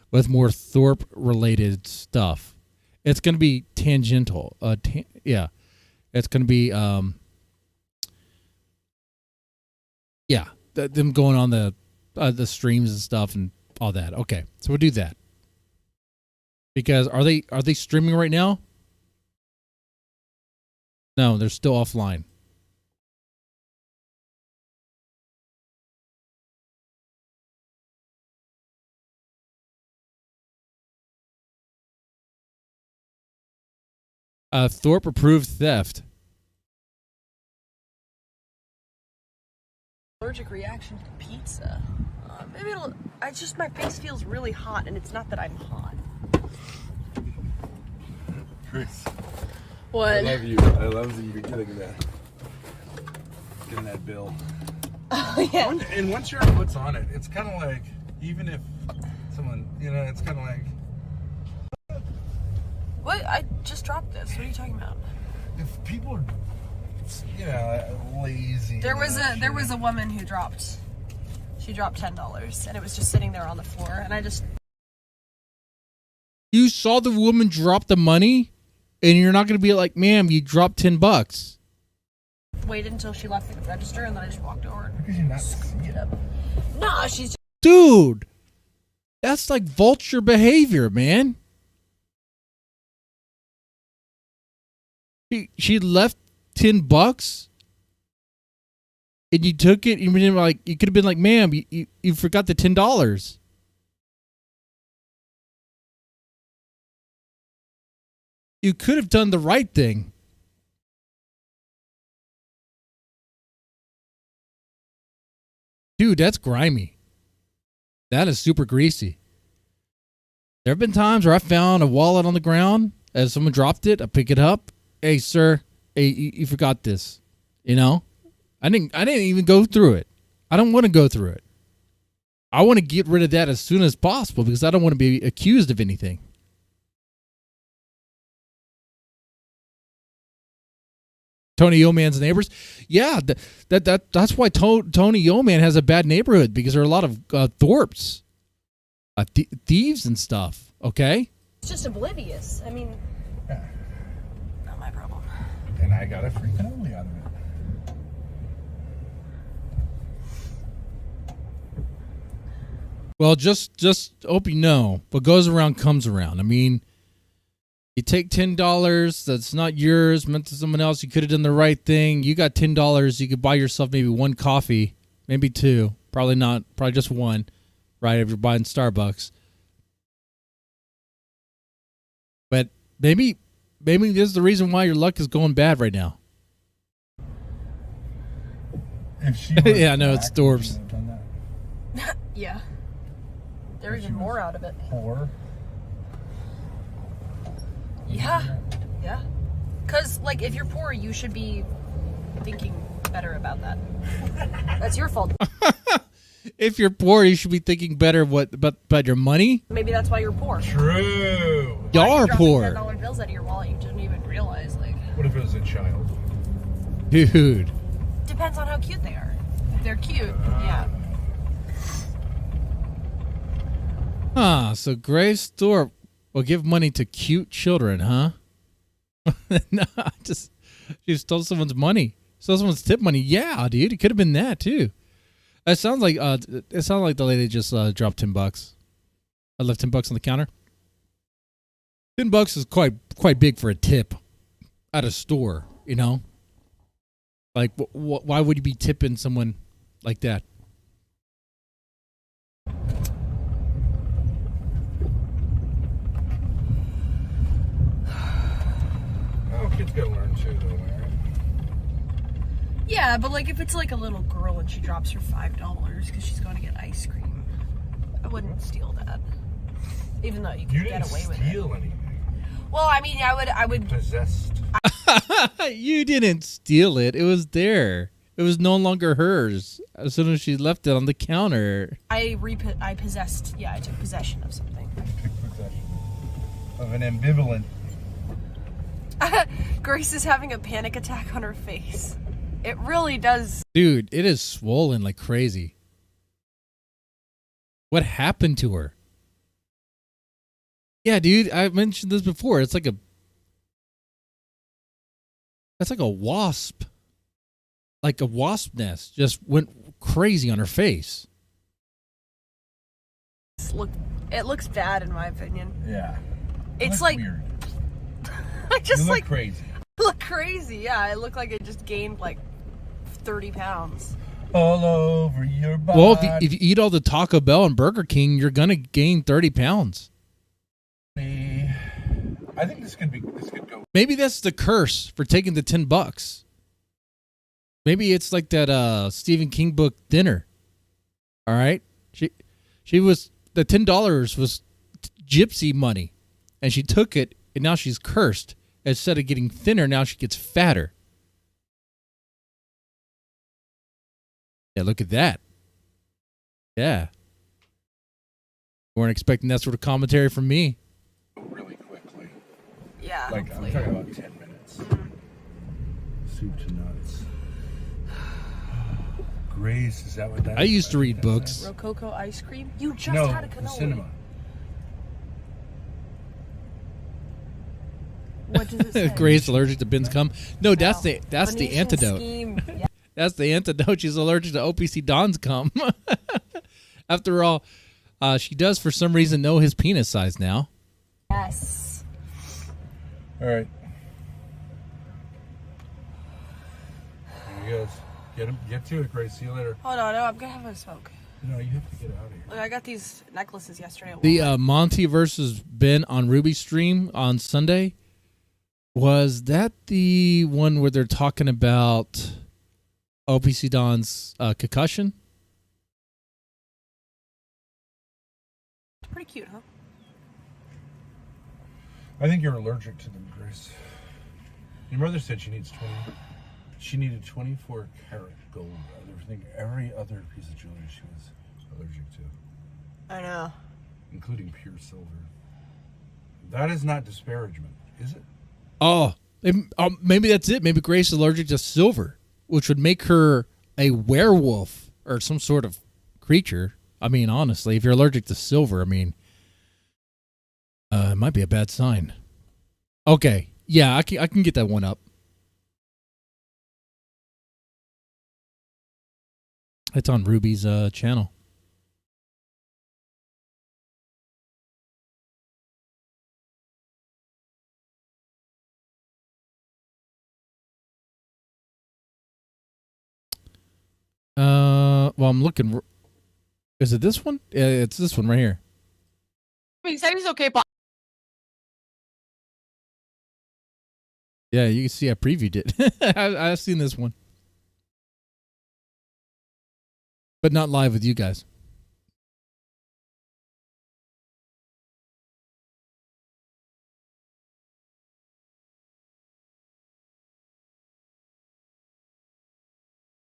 with more Thorp related stuff. It's going to be tangential. It's going to be them going on the streams and stuff and all that. Okay, so we'll do that. Because are they streaming right now? No, they're still offline. Thorp approved theft. Allergic reaction to pizza. Maybe my face feels really hot, and it's not that I'm hot. Chris. What? I love you. I love that you're getting that bill. Oh, yeah. And once your foot's on it, it's kind of like, even if someone, it's kind of like. What? I just dropped this. What are you talking about? If people are, lazy. There was a woman who dropped. She dropped $10, and it was just sitting there on the floor, and I just. You saw the woman drop the money, and you're not going to be like, ma'am, you dropped $10. Waited until she left the register, and then I just walked over Because you're not. and scooped it up. Nah, she's just. Dude, That's like vulture behavior, man. She left $10 and you took it. You could have been like, ma'am, you forgot the $10. You could have done the right thing. Dude, that's grimy. That is super greasy. There have been times where I found a wallet on the ground as someone dropped it. I pick it up. Hey, sir. Hey, you forgot this. You know? I didn't even go through it. I don't want to go through it. I want to get rid of that as soon as possible because I don't want to be accused of anything. Tony Yeoman's neighbors. Yeah, that's why Tony Yeoman has a bad neighborhood because there are a lot of Thorps, thieves and stuff. Okay? It's just oblivious. I mean, Yeah. not my problem. And I got a free cannoli out of it. Well, just hope you know, what goes around comes around. I mean, you take $10 that's not yours, meant to someone else. You could have done the right thing. You got $10. You could buy yourself maybe one coffee, maybe two. Probably not. Probably just one, right? If you're buying Starbucks. But maybe this is the reason why your luck is going bad right now. If she Yeah, no, it's Thorp's. Yeah. There's even more out of it. Poor. Yeah. Yeah. Because, like, if you're poor, you should be thinking better about that. That's your fault. If you're poor, you should be thinking better about your money. Maybe that's why you're poor. True. Y'all are poor. $10 bills out of your wallet, you didn't even realize. Like, What if it was a child? Dude. depends on how cute they are. If they're cute, yeah. So Grace Thorp will give money to cute children, huh? No, she stole someone's money. Stole someone's tip money. Yeah, dude, it could have been that too. It sounds like the lady just dropped $10. I left $10 on the counter. $10 is quite big for a tip at a store, you know. Like, why would you be tipping someone like that? Oh, kids gotta learn too, though, right? Yeah, but like if it's like a little girl and she drops her $5 because she's going to get ice cream, I wouldn't steal that. Even though you can get away with it. You didn't steal anything. Well, I mean, I would. Possessed. You didn't steal it. It was there. It was no longer hers as soon as she left it on the counter. I possessed. Yeah, I took possession of something. Took possession of an ambivalent. Grace is having a panic attack on her face. It really does. Dude, it is swollen like crazy. What happened to her? Yeah, dude, I mentioned this before. It's like a wasp. Like a wasp nest just went crazy on her face. It looks bad in my opinion. Yeah. It's like weird. I just You look like crazy. look crazy. Yeah, I look like it just gained like 30 pounds. All over your body. Well, if you eat all the Taco Bell and Burger King, you're going to gain 30 pounds. I think this could go. Maybe that's the curse for taking the $10. Maybe it's like that Stephen King book Dinner. All right? She was, the $10 was gypsy money. And she took it, and now she's cursed. Instead of getting thinner, now she gets fatter. Yeah, look at that. Yeah. Weren't expecting that sort of commentary from me. Really quickly. Yeah. Like, hopefully. I'm talking about 10 minutes. Soup to nuts. Grace, is that what that I is? used to read books. Rococo ice cream? You just No, had a the cannoli. cinema. What does it say? Grace allergic to Ben's cum. No, that's Wow. the Venetian antidote. scheme. Yeah. That's the antidote. She's allergic to OPC Don's cum. After all, She does, for some reason, know his penis size now. Yes. All right. You guys get to it, Grace. See you later. Hold on, no, I'm gonna have a smoke. No, you have to get out of here. Look, I got these necklaces yesterday. At The Monty versus Ben on Ruby stream on Sunday, was that the one where they're talking about OPC Don's concussion? Pretty cute, huh? I think you're allergic to them, Grace. Your mother said she needs 20. She needed 24 karat gold. Every other piece of jewelry she was allergic to, I know. including pure silver. That is not disparagement, is it? Oh, maybe that's it. Maybe Grace is allergic to silver, which would make her a werewolf or some sort of creature. I mean, honestly, if you're allergic to silver, I mean, it might be a bad sign. Okay, yeah, I can get that one up. It's on Ruby's channel. Well, I'm looking. Is it this one? Yeah, it's this one right here. He said he's okay, but Yeah, you can see I previewed it. I've seen this one, but not live with you guys.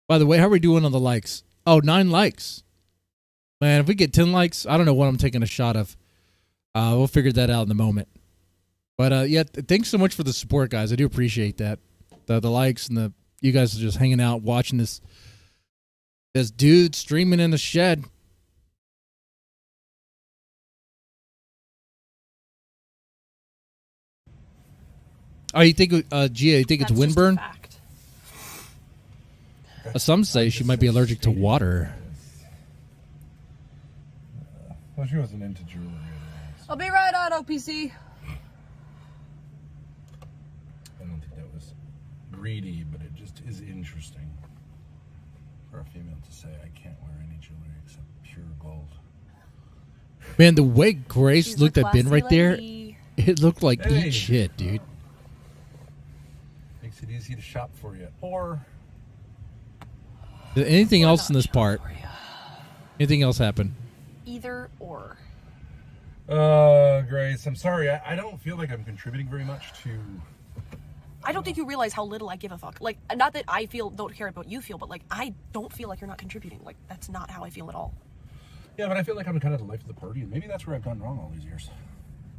By the way, how are we doing on the likes? Oh, 9 likes. Man, if we get 10 likes, I don't know what I'm taking a shot of. We'll figure that out in a moment. But yeah, thanks so much for the support, guys. I do appreciate that. The likes and you guys are just hanging out, watching this dude streaming in the shed. Oh, you think, Gia, you think it's that's just a windburn? fact. Some say she might be allergic to water. Well, she wasn't into jewelry. I'll be right on, OPC. I don't think that was greedy, but it just is interesting for a female to say, I can't wear any jewelry except pure gold. Man, the way Grace She's looked a at Ben right classy there, lady. it looked like Hey. eat shit, dude. Makes it easy to shop for you. Or Did anything Or else in not this shop part? for ya. Anything else happen? Either or. Grace, I'm sorry. I don't feel like I'm contributing very much to... I don't think you realize how little I give a fuck. Like, not that I don't care about you feel, but like, I don't feel like you're not contributing. Like, that's not how I feel at all. Yeah, but I feel like I'm kind of the life of the party, and maybe that's where I've gone wrong all these years.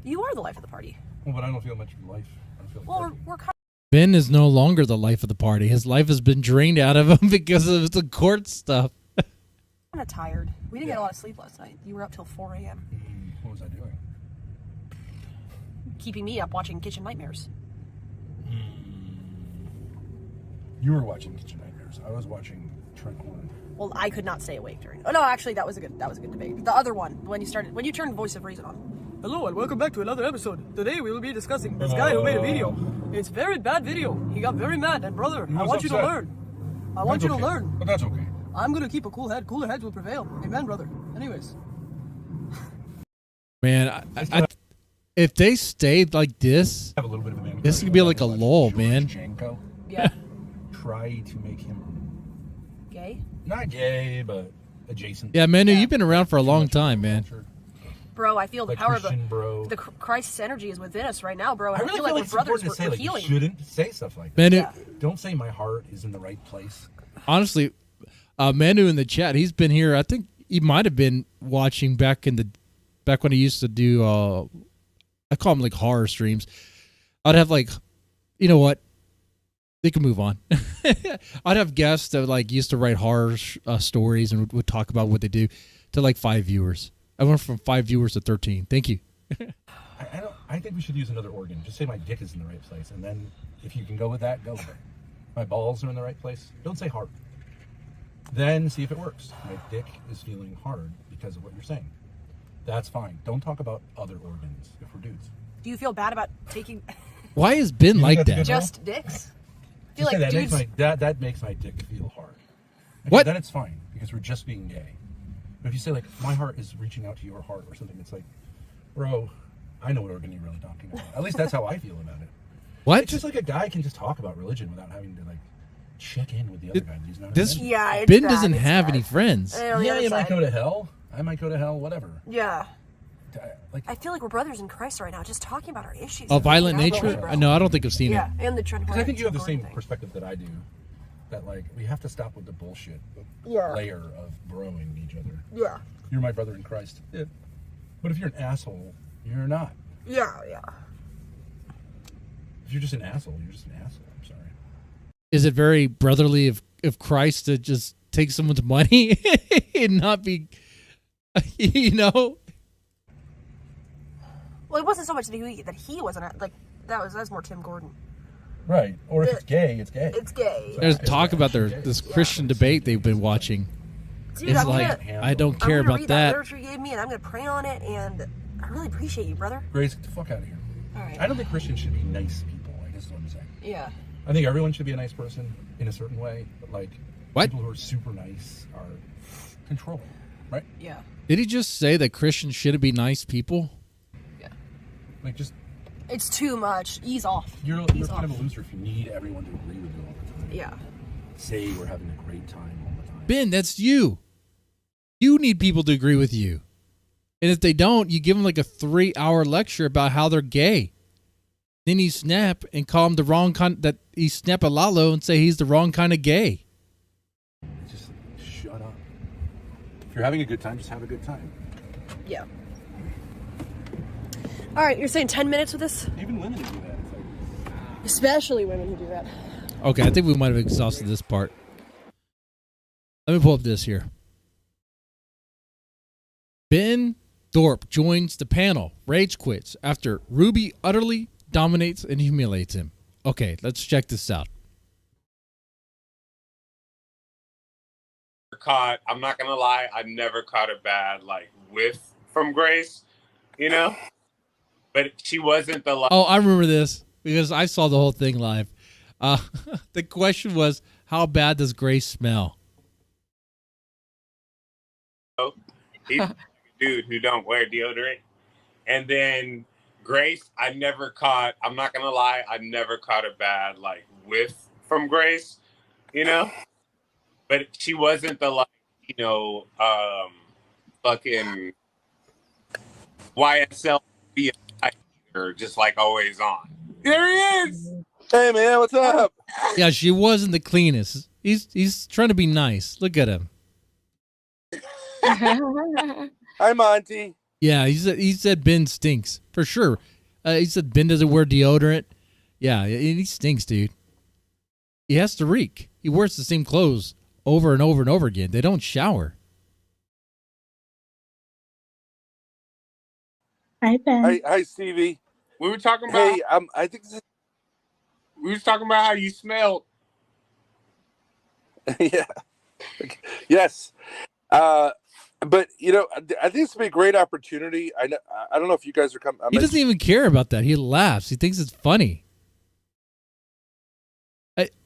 You are the life of the party. Well, but I don't feel much of life. I don't feel like Well, partying. we're kind Ben is no longer the life of the party. His life has been drained out of him because of the court stuff. of tired. We didn't get a lot of sleep last night. You were up till 4 a.m. What was I doing? Keeping me up watching Kitchen Nightmares. You were watching Kitchen Nightmares. I was watching Trent Horn. Well, I could not stay awake during. Oh no, actually, that was a good debate. The other one, when you turned Voice of Reason on. Hello and welcome back to another episode. Today we will be discussing this guy who made a video. It's a very bad video. He got very mad, and brother, I want you to upset. learn. I want you to learn. But that's okay. I'm gonna keep a cool head. Cooler heads will prevail. Amen, brother. Anyways. Man, if they stayed like this, Have a little bit of a man. this could be like a lull, man. Janko. Yeah. Try to make him Gay? not gay, but adjacent. Yeah, Manu, you've been around for a long time, man. Bro, I feel the Like power Christian, of bro. the Christ's energy is within us right now, bro. And I really feel like it's we're brothers. important to say, We're like, healing. you shouldn't say stuff like that. Manu, Yeah. Don't say my heart is in the right place. honestly, Manu in the chat, he's been here. I think he might have been watching back when he used to do. I call them like horror streams. I'd have like, you know what? They can move on. I'd have guests that like used to write horror stories and would talk about what they do to like 5 viewers. I went from 5 viewers to 13. Thank you. I think we should use another organ. Just say my dick is in the right place, and then if you can go with that, go with it. My balls are in the right place. Don't say heart. Then see if it works. My dick is feeling hard because of what you're saying. That's fine. Don't talk about other organs if we're dudes. Do you feel bad about taking Why is Ben like that's a that? good just dicks? I feel Just say like that dudes. that makes my dick feel hard. Okay, What? Then it's fine because we're just being gay. But if you say like my heart is reaching out to your heart or something, it's like, bro, I know what organ you're really talking about. At least that's how I feel about it. What? It's just like a guy can just talk about religion without having to like check in with the other guy that he's not. This- offended. Yeah, it's Ben bad, doesn't it's have bad. any friends. And on the Yeah, other you might side- go to hell. I might go to hell. Whatever. Yeah. Like I feel like we're brothers in Christ right now, just talking about our issues. A violent Yeah, nature? bro. No, I don't think I've seen Yeah, it. and the trend. because I think you have the same perspective that I do. That like we have to stop with the bullshit layer of broing each other. Yeah. You're my brother in Christ. Yeah. But if you're an asshole, you're not. Yeah. If you're just an asshole, you're just an asshole. I'm sorry. Is it very brotherly of Christ to just take someone's money and not be, you know? Well, it wasn't so much that he wasn't like that's more Tim Gordon. Right. Or if it's gay, it's gay. It's gay. There's talk about this Christian debate they've been watching. Dude, It's I'm like, gonna, I don't I'm care gonna about read that. literature you gave me, and I'm gonna pray on it, and I really appreciate you, brother. Grace, get the fuck out of here. All right. I don't think Christians should be nice people. I guess is what I'm saying. Yeah. I think everyone should be a nice person in a certain way, but like What? people who are super nice are controlling, right? Yeah. Did he just say that Christians shouldn't be nice people? Like just It's too much. Ease off. you're Ease kind of off. a loser if you need everyone to agree with you all the time. Yeah. Say we're having a great time all the time. Ben, that's you. You need people to agree with you. And if they don't, you give them like a 3-hour lecture about how they're gay. Then you snap and call him the wrong kind, that he snap a Lalo and say he's the wrong kind of gay. Just shut up. If you're having a good time, just have a good time. Yeah. All right, you're saying 10 minutes with this? Even women do that. It's like, Especially women who do that. Okay, I think we might have exhausted this part. Let me pull up this here. Ben Thorp joins the panel. Rage quits after Ruby utterly dominates and humiliates him. Okay, let's check this out. Caught, I'm not gonna lie, I never caught a bad like whiff from Grace, you know, but she wasn't the Oh, I remember this because I saw the whole thing live. The question was, how bad does Grace smell? he's a dude who don't wear deodorant. And then Grace, I'm not gonna lie, I never caught a bad like whiff from Grace, you know, but she wasn't the like, you know, fucking YSL or just like always on. There he is. Hey man, what's up? Yeah, she wasn't the cleanest. He's trying to be nice. Look at him. Hi Monty. Yeah, he said Ben stinks for sure. He said Ben doesn't wear deodorant. Yeah, he stinks, dude. He has to reek. He wears the same clothes over and over and over again. They don't shower. Hi, Ben. Hi Stevie. We were talking about Hey, I think this is we was talking about how you smelled. yeah. Yes. But you know, I think this would be a great opportunity. I don't know if you guys are coming. He doesn't even care about that. He laughs. He thinks it's funny.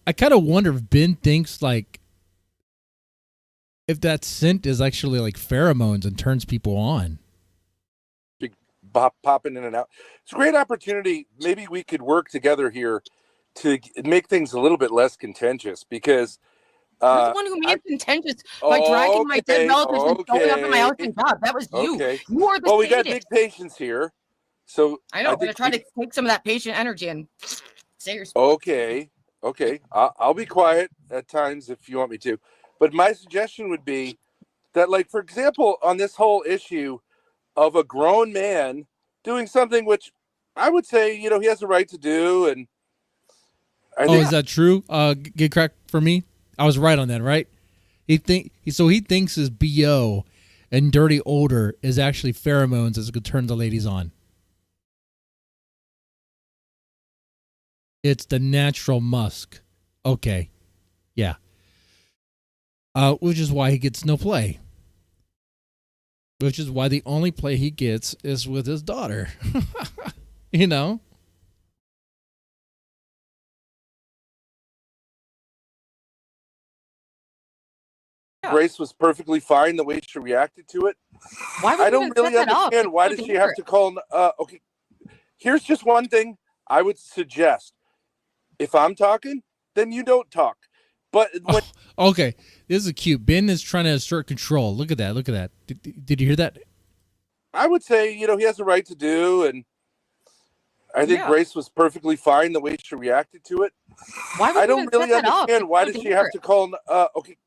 I kind of wonder if Ben thinks like if that scent is actually like pheromones and turns people on. Popping in and out. It's a great opportunity. Maybe we could work together here to make things a little bit less contentious because You're the one who made it contentious by dragging my dead relatives and going up in my house and job. That was you. Okay. You are the well, we got sadist. big patients here, so I know. I'm gonna think try to take some of that patient energy and say your Okay. I'll be quiet at times if you want me to. But my suggestion would be that, like, for example, on this whole issue of a grown man doing something which I would say, you know, he has a right to do. And is that true? Get crack for me. I was right on that, right? He thinks his BO and dirty odor is actually pheromones that's going to turn the ladies on. It's the natural musk. Okay. Yeah. Which is why he gets no play. which is why the only play he gets is with his daughter. You know? Grace was perfectly fine the way she reacted to it. Why would I you don't even really set that up? understand It's why so does she have to call. Okay, here's just one thing I would suggest. If I'm talking, then you don't talk. But when Okay, this is cute. Ben is trying to assert control. Look at that. Look at that. Did you hear that? I would say, he has a right to do, and I think Grace was perfectly fine the way she reacted to it. Why would I you don't even really set that up? understand It's why so does she have to call. Okay,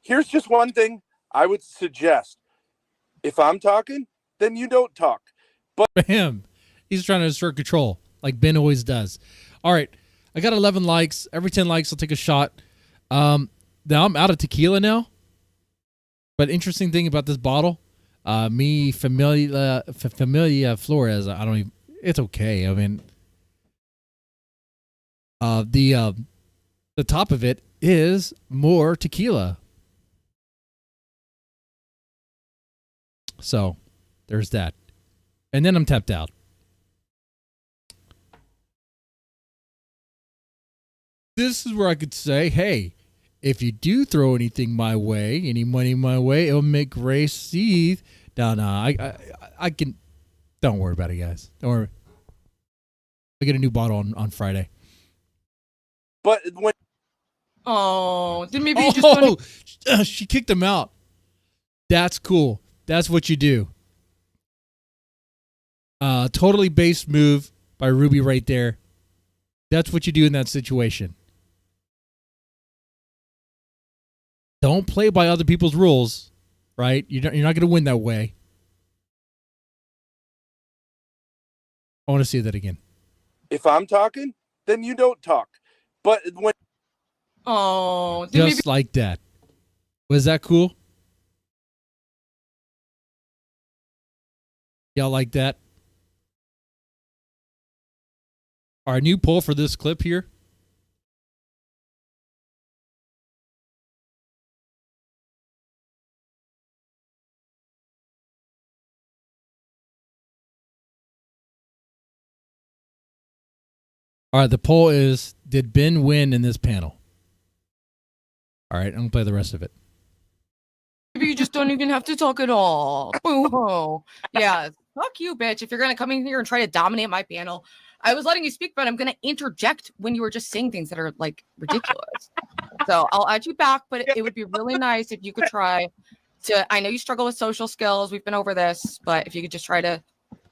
here's just one thing I would suggest. If I'm talking, then you don't talk. But him, he's trying to assert control like Ben always does. All right, I got 11 likes. Every 10 likes, I'll take a shot. Now I'm out of tequila now. But interesting thing about this bottle, Familia Flores. I don't even. It's okay. I mean, the top of it is more tequila. So, there's that. And then I'm tapped out. This is where I could say, hey, if you do throw anything my way, any money my way, it'll make Grace seethe. No, I can. Don't worry about it, guys. Don't worry. I get a new bottle on Friday. But when then maybe you just she kicked him out. That's cool. That's what you do. Totally base move by Ruby right there. That's what you do in that situation. Don't play by other people's rules, right? You're not going to win that way. I want to see that again. If I'm talking, then you don't talk. But when just like that. Was that cool? Y'all like that? Our new poll for this clip here. All right, the poll is, did Ben win in this panel? All right, I'm going to play the rest of it. Maybe you just don't even have to talk at all. Boo-hoo. Yeah, fuck you, bitch. If you're going to come in here and try to dominate my panel, I was letting you speak, but I'm going to interject when you were just saying things that are, like, ridiculous. So I'll add you back, but it would be really nice if you could try to, I know you struggle with social skills. We've been over this, but if you could just try to.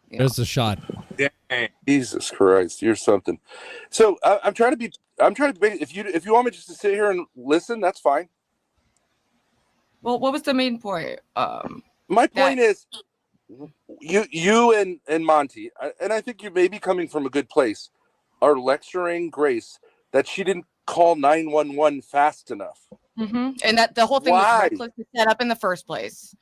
There's the shot. Dang. Jesus Christ, you're something. So I'm trying to be. If you want me just to sit here and listen, that's fine. Well, what was the main point? My point is, you and Monty, and I think you may be coming from a good place, are lecturing Grace that she didn't call 911 fast enough. Mm-hmm. And that the whole thing was reckless to set up in the first place.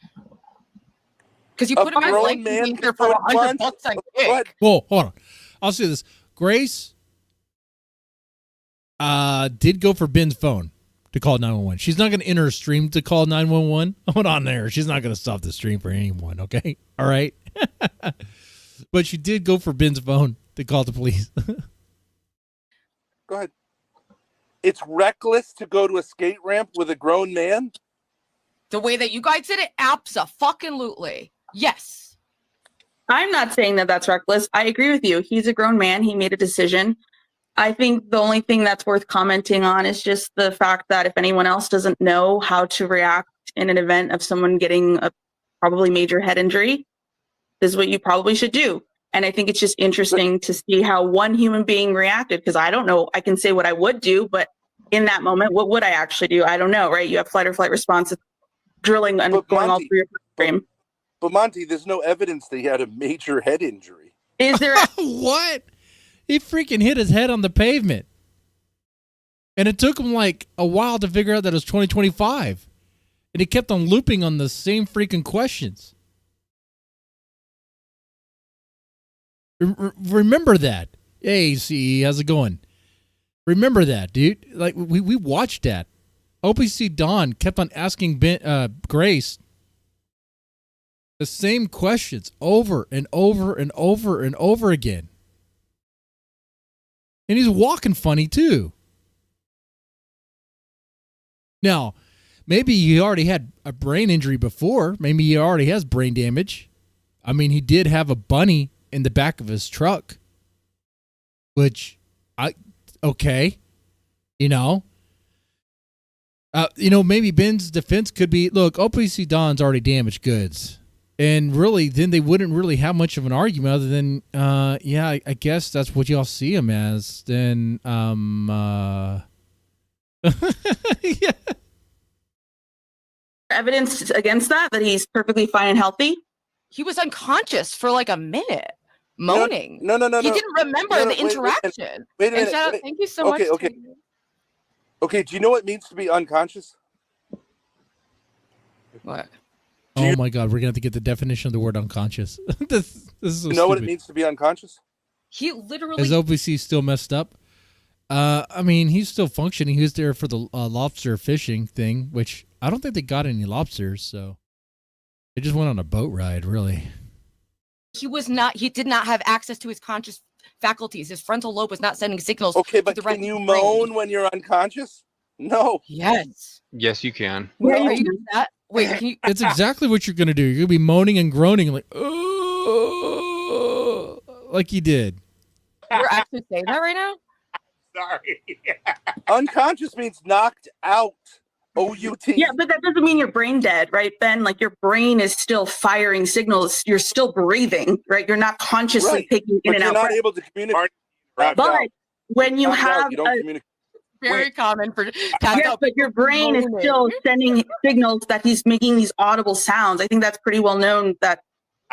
Because you put him in like man there for $100 on kick. Whoa, hold on. I'll say this. Grace did go for Ben's phone to call 911. She's not going to enter a stream to call 911. Hold on there. She's not going to stop the stream for anyone, okay? All right? But she did go for Ben's phone to call the police. Go ahead. It's reckless to go to a skate ramp with a grown man? The way that you guys did it, abso-fucking-lutely. Yes. I'm not saying that that's reckless. I agree with you. He's a grown man. He made a decision. I think the only thing that's worth commenting on is just the fact that if anyone else doesn't know how to react in an event of someone getting a probably major head injury, this is what you probably should do. And I think it's just interesting to see how one human being reacted, because I don't know. I can say what I would do, but in that moment, what would I actually do? I don't know, right? You have fight or flight response, drilling and going all through your frame. But Monty, there's no evidence that he had a major head injury. Is there? What? He freaking hit his head on the pavement. And it took him like a while to figure out that it was 2025. And he kept on looping on the same freaking questions. Remember that. Hey, CE, how's it going? Remember that, dude. Like, we watched that. OPC Don kept on asking Grace, The same questions over and over and over and over again. And he's walking funny too. Now, maybe he already had a brain injury before. Maybe he already has brain damage. I mean, he did have a bunny in the back of his truck, which okay, maybe Ben's defense could be, look, OPC Don's already damaged goods. And really, then they wouldn't really have much of an argument other than, I guess that's what y'all see him as. Then, yeah. Evidence against that he's perfectly fine and healthy. He was unconscious for like a minute, moaning. No. He didn't remember the interaction. Wait a minute. And shout out, thank you so much. Okay, do you know what it means to be unconscious? What? Oh my God, we're gonna have to get the definition of the word unconscious. this is so you know what it stupid. means to be unconscious? He literally Is OPC still messed up? I mean, he's still functioning. He was there for the lobster fishing thing, which I don't think they got any lobsters, so they just went on a boat ride, really. he did not have access to his conscious faculties. His frontal lobe was not sending signals. Okay, to but the rest can you of the brain. moan when you're unconscious? No. Yes. Yes, you can. Wait, are you doing that? Wait, can you? It's exactly what you're gonna do. You're gonna be moaning and groaning like you did. You're actually saying that right now? Sorry. Unconscious means knocked out. O-U-T. Yeah, but that doesn't mean you're brain dead, right, Ben? Like your brain is still firing signals. You're still breathing, right? You're not consciously taking in But and you're out. not breath. able to communicate. But when you have you don't communicate. Very common for yes, but your brain is still sending signals that he's making these audible sounds. I think that's pretty well known that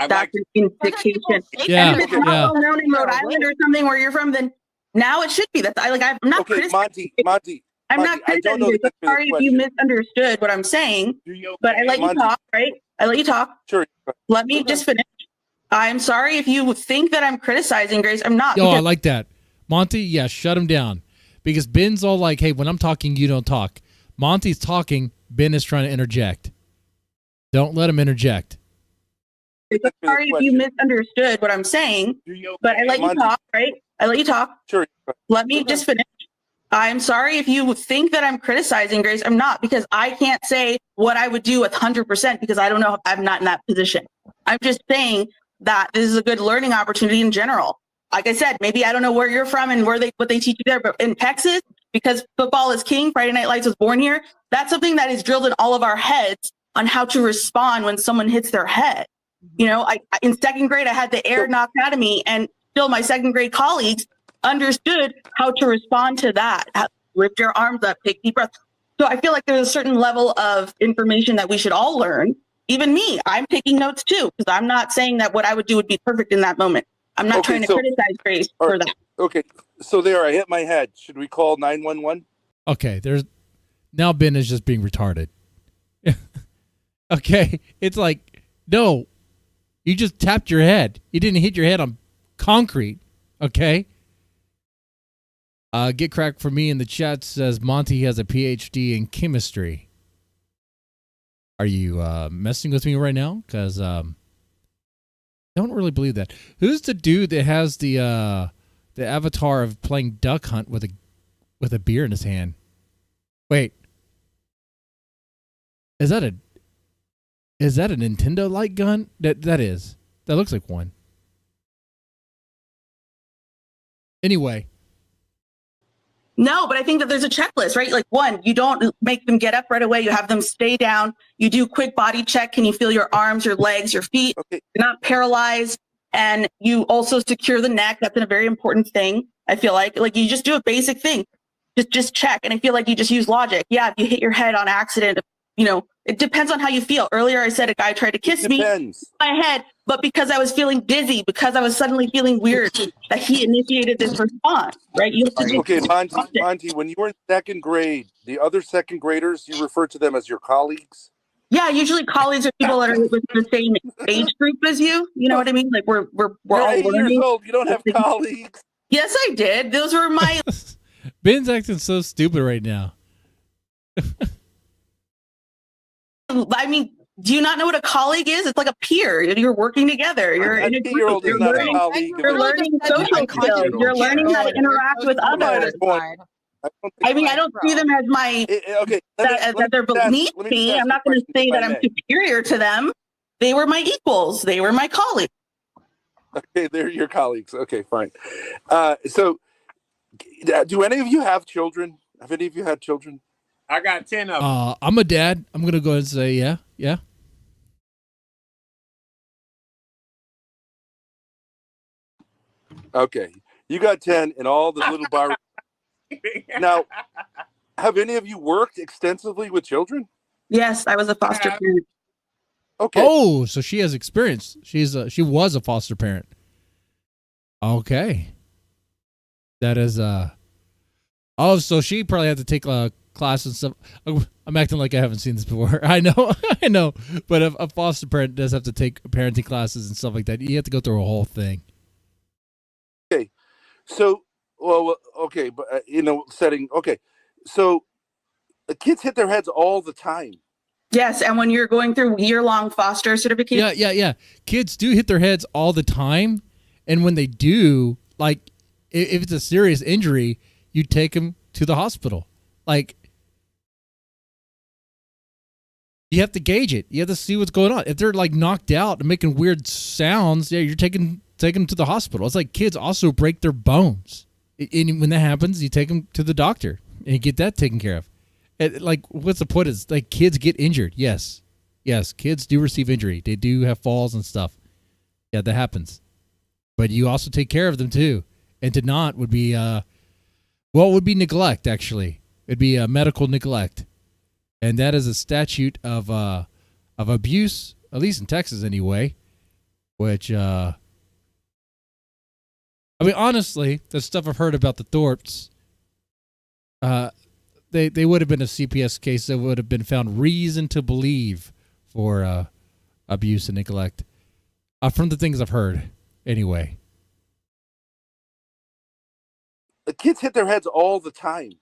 that's an indication. Yeah, And if it's not well known in Rhode Island or something where you're from, then now it should be. That's I'm not criticizing. Monty. I'm not criticizing you. I'm sorry if you misunderstood what I'm saying, but I let you talk, right? I let you talk. Sure. Let me just finish. I'm sorry if you think that I'm criticizing Grace. I'm not. Oh, I like that. Monty, yeah, shut him down. Because Ben's all like, hey, when I'm talking, you don't talk. Monty's talking, Ben is trying to interject. Don't let him interject. I'm sorry if you misunderstood what I'm saying, but I let you talk, right? I let you talk. Sure. Let me just finish. I'm sorry if you think that I'm criticizing Grace. I'm not, because I can't say what I would do with 100% because I don't know. I'm not in that position. I'm just saying that this is a good learning opportunity in general. Like I said, maybe I don't know where you're from and what they teach you there, but in Texas, because football is king, Friday Night Lights was born here. That's something that is drilled in all of our heads on how to respond when someone hits their head. You know, in second grade, I had the air knocked out of me, and still my second grade colleagues understood how to respond to that. Lift your arms up, take deep breaths. So I feel like there's a certain level of information that we should all learn. Even me, I'm taking notes too, because I'm not saying that what I would do would be perfect in that moment. I'm not trying to criticize Grace for that. Okay, so there, I hit my head. Should we call 911? Okay, now Ben is just being retarded. Okay, it's like, no, you just tapped your head. You didn't hit your head on concrete, okay? Get Cracked for me in the chat says Monty has a PhD in chemistry. Are you messing with me right now? Because don't really believe that. Who's the dude that has the avatar of playing Duck Hunt with a beer in his hand? Wait, is that a Nintendo light gun? That looks like one. Anyway. No, but I think that there's a checklist, right? Like, one, you don't make them get up right away. You have them stay down. You do quick body check. Can you feel your arms, your legs, your feet? Okay. You're not paralyzed. And you also secure the neck. That's a very important thing. I feel like you just do a basic thing. Just check. And I feel like you just use logic. Yeah, if you hit your head on accident, it depends on how you feel. Earlier, I said a guy tried to kiss me in my head, but because I was feeling dizzy, because I was suddenly feeling weird, that he initiated this response, right? Okay, Monty, when you were in second grade, the other second graders, you refer to them as your colleagues? Yeah, usually colleagues are people that are within the same age group as you. You know what I mean? Like we're all 8 learning. years old. You don't have colleagues. Yes, I did. Those were my. Ben's acting so stupid right now. I mean, Do you not know what a colleague is? It's like a peer. You're working together. You're in a group. Two-year-old is not a colleague. You're learning social skills. You're learning how to interact with others. I mean, I don't see them as my that they're beneath me. I'm not going to say that I'm superior to them. They were my equals. They were my colleagues. Okay, they're your colleagues. Okay, fine. So, do any of you have children? Have any of you had children? I got 10 of them. I'm a dad. I'm gonna go ahead and say yeah. Okay, you got 10 and all the little bar. Now, have any of you worked extensively with children? Yes, I was a foster parent. Okay. Oh, so she has experience. She was a foster parent. Okay. That is oh, so she probably had to take classes and stuff. I'm acting like I haven't seen this before. I know. But a foster parent does have to take parenting classes and stuff like that. You have to go through a whole thing. Okay. So, well, okay, but setting. Okay. So, the kids hit their heads all the time. Yes, and when you're going through year-long foster certification. Yeah. Kids do hit their heads all the time, and when they do, like, if it's a serious injury, you take them to the hospital. Like, you have to gauge it. You have to see what's going on. If they're like knocked out and making weird sounds, yeah, you're taking them to the hospital. It's like kids also break their bones. And when that happens, you take them to the doctor and you get that taken care of. Like, what's the point? Is like kids get injured. Yes, kids do receive injury. They do have falls and stuff. Yeah, that happens. But you also take care of them too. And to not would be would be neglect. Actually, it'd be medical neglect, and that is a statute of abuse, at least in Texas anyway. Which I mean, honestly, the stuff I've heard about the Thorps, they would have been a CPS case that would have been found reason to believe for abuse and neglect. From the things I've heard, anyway. The kids hit their heads all the time.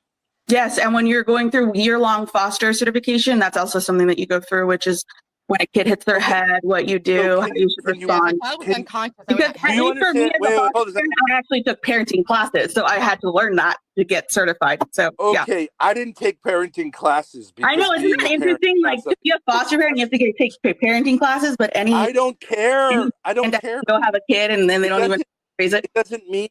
Yes, and when you're going through year-long foster certification, that's also something that you go through, which is when a kid hits their head, what you do, how you should respond. Because for me, as a foster parent, I actually took parenting classes, so I had to learn that to get certified. So okay, I didn't take parenting classes. I know, isn't that interesting? Like, if you have foster parent, you have to take parenting classes, but I don't care. I don't care. Go have a kid, and then they don't even raise it. It doesn't mean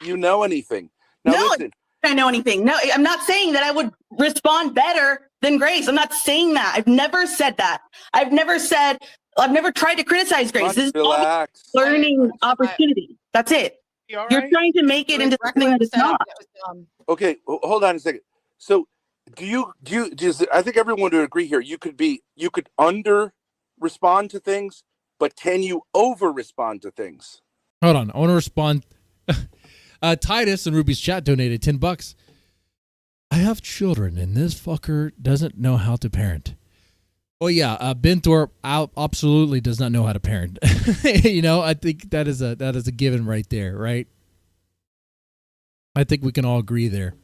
you know anything. Now, listen. I know anything. No, I'm not saying that I would respond better than Grace. I'm not saying that. I've never said that. I've never tried to criticize Grace. This is all learning opportunity. That's it. You're trying to make it into something that it's not. Okay, hold on a second. So do you I think everyone would agree here. You could under respond to things, but can you over respond to things? Hold on. I want to respond. Titus in Ruby's chat donated $10. I have children, and this fucker doesn't know how to parent. Well, yeah, Ben Thorp absolutely does not know how to parent. I think that is a given right there, right? I think we can all agree there.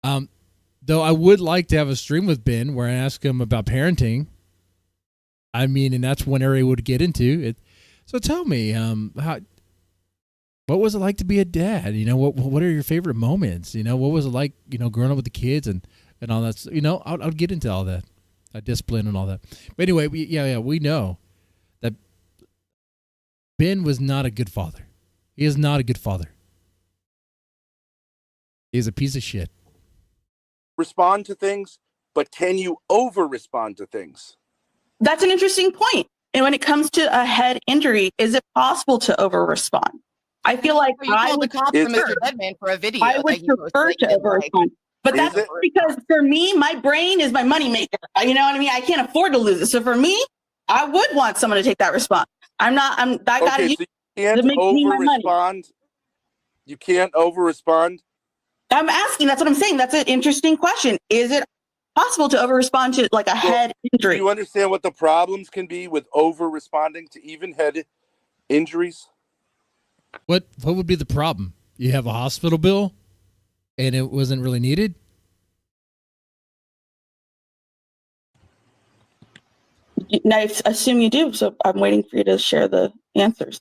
Though I would like to have a stream with Ben where I ask him about parenting. I mean, and that's one area we would get into it. So tell me, what was it like to be a dad? What are your favorite moments? What was it like, growing up with the kids and all that? I'll get into all that, discipline and all that. But anyway, we know that Ben was not a good father. He is not a good father. He is a piece of shit. Respond to things, but can you over respond to things? That's an interesting point. And when it comes to a head injury, is it possible to over respond? I feel like I would Mr. Deadman for a video. I would prefer to over respond. But that's because for me, my brain is my moneymaker. You know what I mean? I can't afford to lose it. So for me, I would want someone to take that response. I gotta use it to make me my money. You can't over respond. I'm asking, that's what I'm saying. That's an interesting question. Is it possible to over respond to like a head injury? Do you understand what the problems can be with over responding to even head injuries? What would be the problem? You have a hospital bill and it wasn't really needed? I assume you do, so I'm waiting for you to share the answers.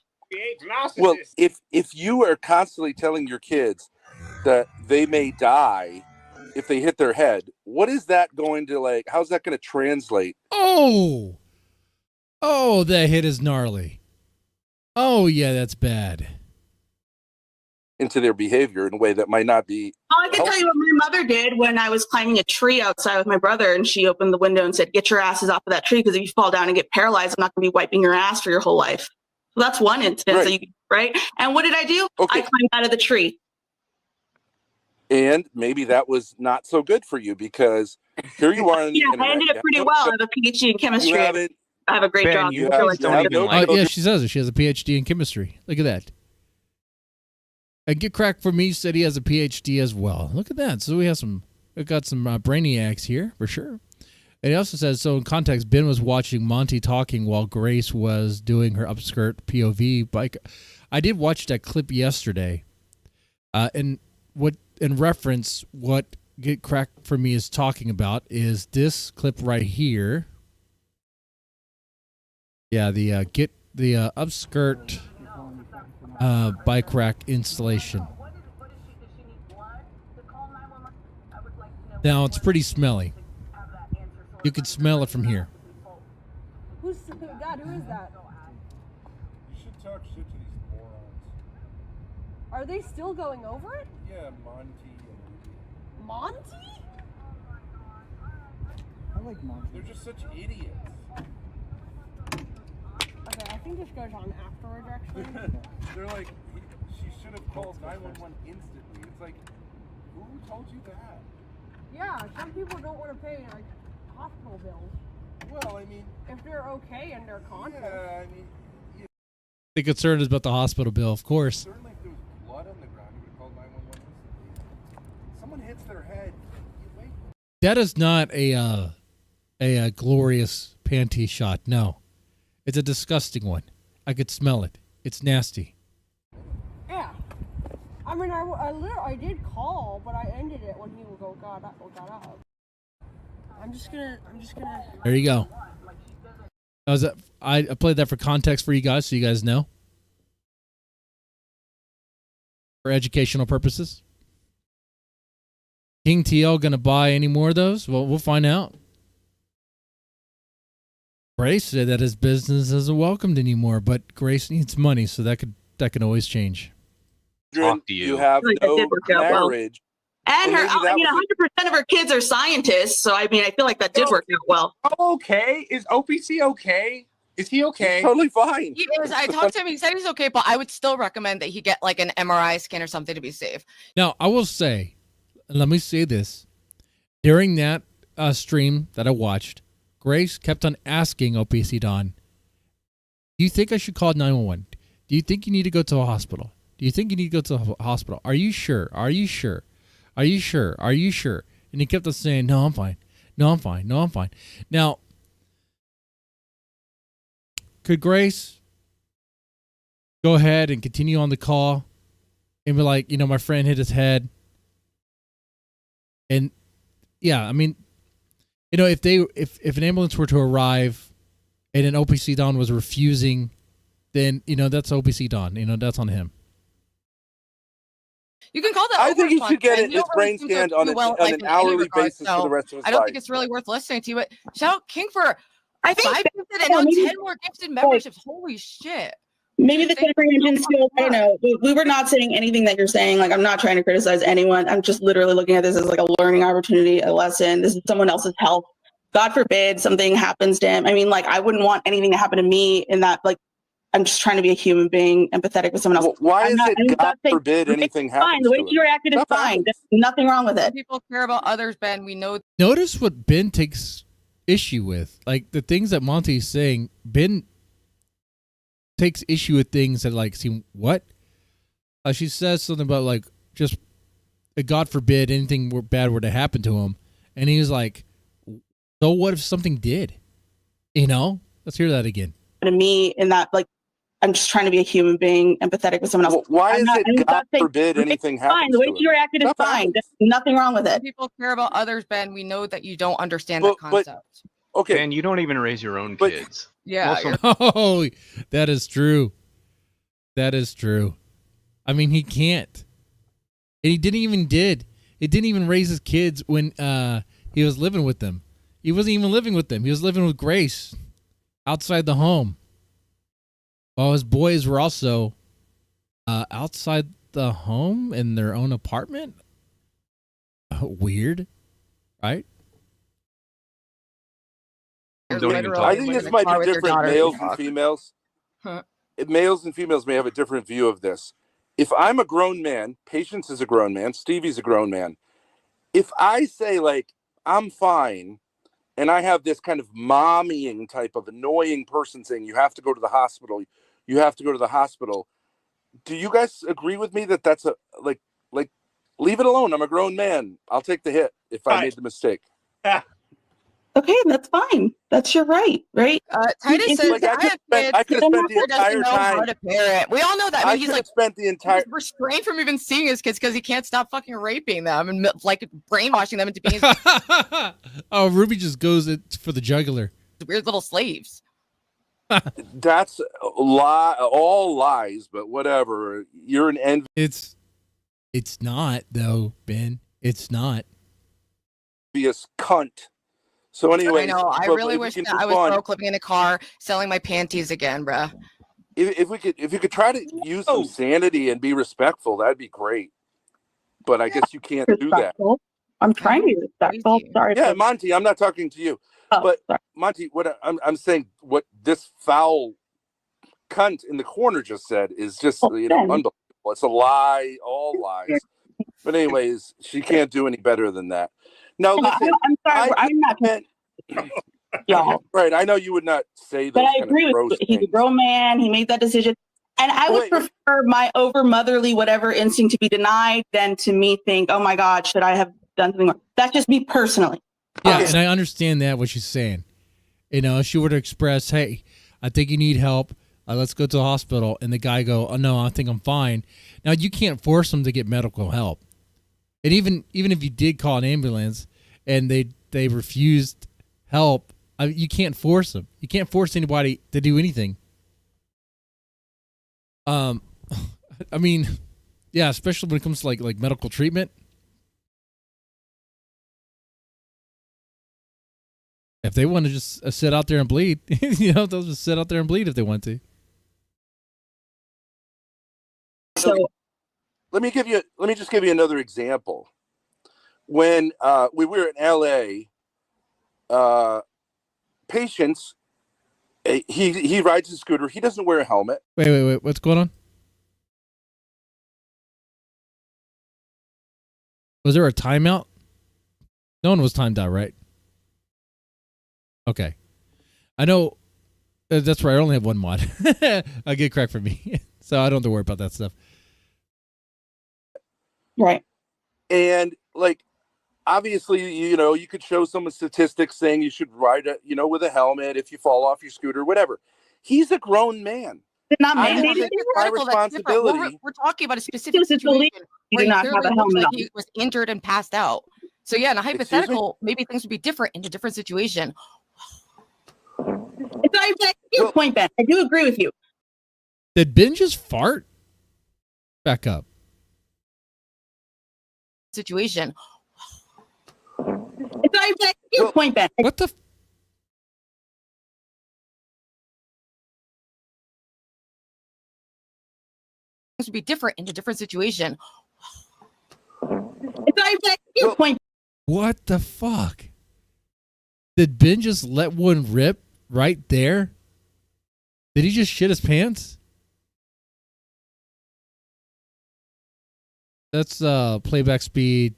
Well, if you are constantly telling your kids that they may die if they hit their head, what is that going to like? How's that going to translate? Oh, that hit is gnarly. Oh yeah, that's bad. Into their behavior in a way that might not be. Oh, I can tell you what my mother did when I was climbing a tree outside with my brother, and she opened the window and said, "Get your asses off of that tree, because if you fall down and get paralyzed, I'm not going to be wiping your ass for your whole life." So that's one instance that you right. And what did I do? Okay. I climbed out of the tree. And maybe that was not so good for you, because here you are on the internet. I ended up pretty well. I have a PhD in chemistry. I have a great job. Yeah, she says it. She has a PhD in chemistry. Look at that. And Get Crack for Me said he has a PhD as well. Look at that. So we got some brainiacs here for sure. And he also says, so in context, Ben was watching Monty talking while Grace was doing her upskirt POV bike. I did watch that clip yesterday. And what in reference, what Get Crack for Me is talking about is this clip right here. Yeah, the upskirt bike rack installation. Now it's pretty smelly. You can smell it from here. God, who is that? You should talk shit to these morons. Are they still going over it? Yeah, Monty and Monty? I like Monty. they're just such idiots. Okay, I think this goes on afterwards, actually. They're like, she should have called 911 instantly. It's like, who told you that? Yeah, some people don't want to pay, like, hospital bills. Well, I mean, if they're okay and they're conscious. Yeah, I mean, The concern is about the hospital bill, of course. certainly if there was blood on the ground, you would call 911 instantly. Someone hits their head, you wait. That is not a glorious panty shot. No, it's a disgusting one. I could smell it. It's nasty. Yeah. I mean, I did call, but I ended it when he got up. I'm just gonna. There you go. I played that for context for you guys, so you guys know. For educational purposes. King TL gonna buy any more of those? Well, we'll find out. Grace said that his business isn't welcomed anymore, but Grace needs money, so that could always change. You have no marriage. And her, I mean, 100% of her kids are scientists, so I mean, I feel like that did work out well. Okay, is OPC okay? Is he okay? He's totally fine. He is. I talked to him. He said he's okay, but I would still recommend that he get like an MRI scan or something to be safe. Now, I will say, let me say this. During that stream that I watched, Grace kept on asking OPC Don, do you think I should call 911? Do you think you need to go to a hospital? Do you think you need to go to a hospital? Are you sure? Are you sure? Are you sure? Are you sure? And he kept on saying, no, I'm fine. No, I'm fine. No, I'm fine. Now, could Grace go ahead and continue on the call and be like, my friend hit his head? And yeah, I mean, if an ambulance were to arrive and an OPC Don was refusing, then, that's OPC Don. That's on him. You can call that. I think he should get his brain scanned on an hourly basis for the rest of his life. I don't think it's really worth listening to. But shout out King for I think 5 gifted and now 10 more gifted memberships. Holy shit! Maybe the comprehension skills. I don't know. We were not saying anything that you're saying. Like, I'm not trying to criticize anyone. I'm just literally looking at this as like a learning opportunity, a lesson. This is someone else's health. God forbid something happens to him. I mean, like, I wouldn't want anything to happen to me in that, like, I'm just trying to be a human being, empathetic with someone else. Why is it God forbid anything happens fine. The way to you reacted is fine. There's nothing wrong with it. People care about others, Ben. We know. Notice what Ben takes issue with. Like, the things that Monty's saying, Ben takes issue with things that, like, seem, what? She says something about, like, just, God forbid anything bad were to happen to him. And he's like, so what if something did? Let's hear that again. To me, in that, like, I'm just trying to be a human being, empathetic with someone else. Why is it God forbid anything happens fine. The way to you him? reacted is fine. There's nothing wrong with it. People care about others, Ben. We know that you don't understand that concept. Okay. Ben, you don't even raise your own But- kids. Yeah. Most of Oh, that is true. That is true. I mean, he can't. And he didn't even raise his kids when he was living with them. He wasn't even living with them. He was living with Grace outside the home. While his boys were also outside the home in their own apartment. Weird, right? Don't even talk. I think this might be different males and females. Males and females may have a different view of this. If I'm a grown man, Patience is a grown man, Stevie's a grown man. If I say, like, I'm fine, and I have this kind of mommying type of annoying person saying, you have to go to the hospital, you have to go to the hospital. Do you guys agree with me that that's like, leave it alone. I'm a grown man. I'll take the hit if I made the mistake. Okay, that's fine. That's your right, right? Titus says, I could have spent the entire time. To parent. We all know that. I mean, he's like spent the entire he's restrained from even seeing his kids because he can't stop fucking raping them and like brainwashing them into being Oh, Ruby just goes for the jugular. weird little slaves. That's a lie, all lies, but whatever. You're an envy. It's not though, Ben. It's not. Envious cunt. So anyway, I know. I really wish that I was broke living in a car selling my panties again, bruh. If you could try to use some sanity and be respectful, that'd be great. But I guess you can't do that. I'm trying to be respectful. Sorry. Yeah, Monty, I'm not talking to you. But Monty, what I'm saying, what this foul cunt in the corner just said is just unbelievable. It's a lie, all lies. But anyways, she can't do any better than that. Now listen, I'm sorry, I'm not y'all. Right, I know you would not say But those I kind agree of with gross you. He's a grown man. He made that decision. And I would prefer my over motherly whatever instinct to be denied than to me think, oh my God, should I have done something wrong? That's just me personally. Yeah, and I understand that what she's saying. You know, if she were to express, hey, I think you need help. Let's go to the hospital. And the guy go, oh no, I think I'm fine. Now you can't force him to get medical help. And even if you did call an ambulance and they refused help, you can't force them. You can't force anybody to do anything. I mean, yeah, especially when it comes to like medical treatment. If they want to just sit out there and bleed, they'll just sit out there and bleed if they want to. So let me just give you another example. When we were in LA, Patience, he rides a scooter. He doesn't wear a helmet. Wait. What's going on? Was there a timeout? No one was timed out, right? Okay. I know. That's right. I only have one mod. I get cracked for me. So I don't have to worry about that stuff. Right. And like, obviously, you could show someone statistics saying you should ride with a helmet if you fall off your scooter, whatever. He's a grown man. It's not I mandated. think it's my responsibility. We're talking about a specific situation where he clearly looks like he was injured and passed out. So yeah, in a hypothetical, maybe things would be different in a different situation. It's not exactly your point, Ben. I do agree with you. Did Ben just fart? Back up. Situation. It's not exactly your point, Ben. What the? Things would be different in a different situation. It's not exactly your point. What the fuck? Did Ben just let one rip right there? Did he just shit his pants? That's playback speed.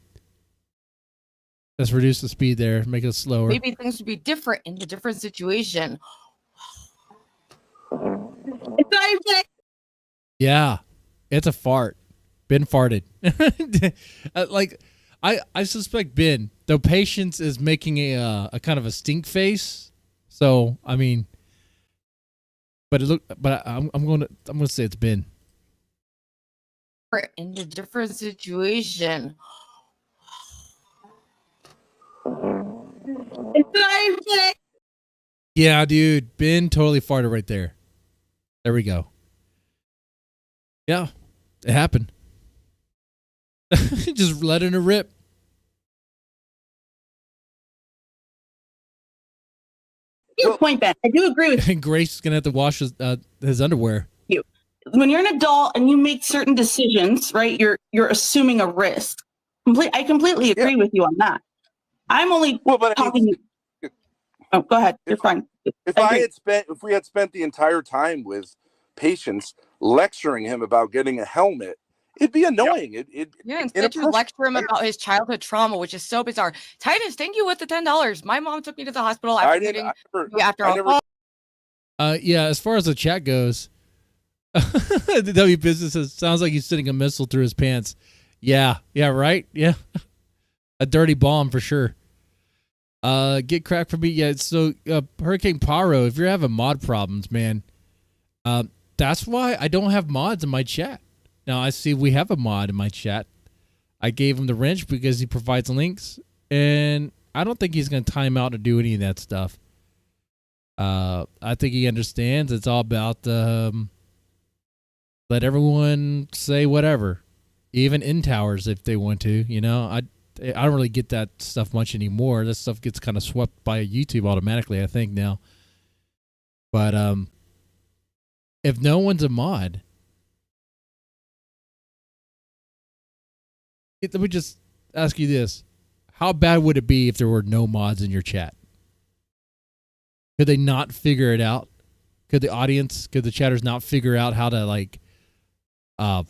Let's reduce the speed there, make it slower. Maybe things would be different in a different situation. It's not exactly. Yeah, it's a fart. Ben farted. I suspect Ben, though Patience is making a kind of a stink face. So I mean, I'm going to say it's Ben. In a different situation. It's not exactly. Yeah, dude. Ben totally farted right there. There we go. Yeah, it happened. Just letting it rip. Your point, Ben. I do agree with And Grace is gonna have to wash his underwear. you. When you're an adult and you make certain decisions, right? You're assuming a risk. I completely agree with you on that. I'm only talking. Oh, go ahead. You're fine. If we had spent the entire time with patients lecturing him about getting a helmet, it'd be annoying. Instead you lecture him about his childhood trauma, which is so bizarre. Titus, thank you with the $10. My mom took me to the hospital after all. Yeah, as far as the chat goes, the W Business says, sounds like he's sitting a missile through his pants. Yeah, right? Yeah. A dirty bomb for sure. Get cracked for me. Yeah, so Hurricane Paro, if you're having mod problems, man, that's why I don't have mods in my chat. Now, I see we have a mod in my chat. I gave him the wrench because he provides links, and I don't think he's going to time out to do any of that stuff. I think he understands it's all about let everyone say whatever, even in towers if they want to. You know, I don't really get that stuff much anymore. That stuff gets kind of swept by YouTube automatically, I think, now. But if no one's a mod, let me just ask you this. How bad would it be if there were no mods in your chat? Could they not figure it out? Could the chatters not figure out how to how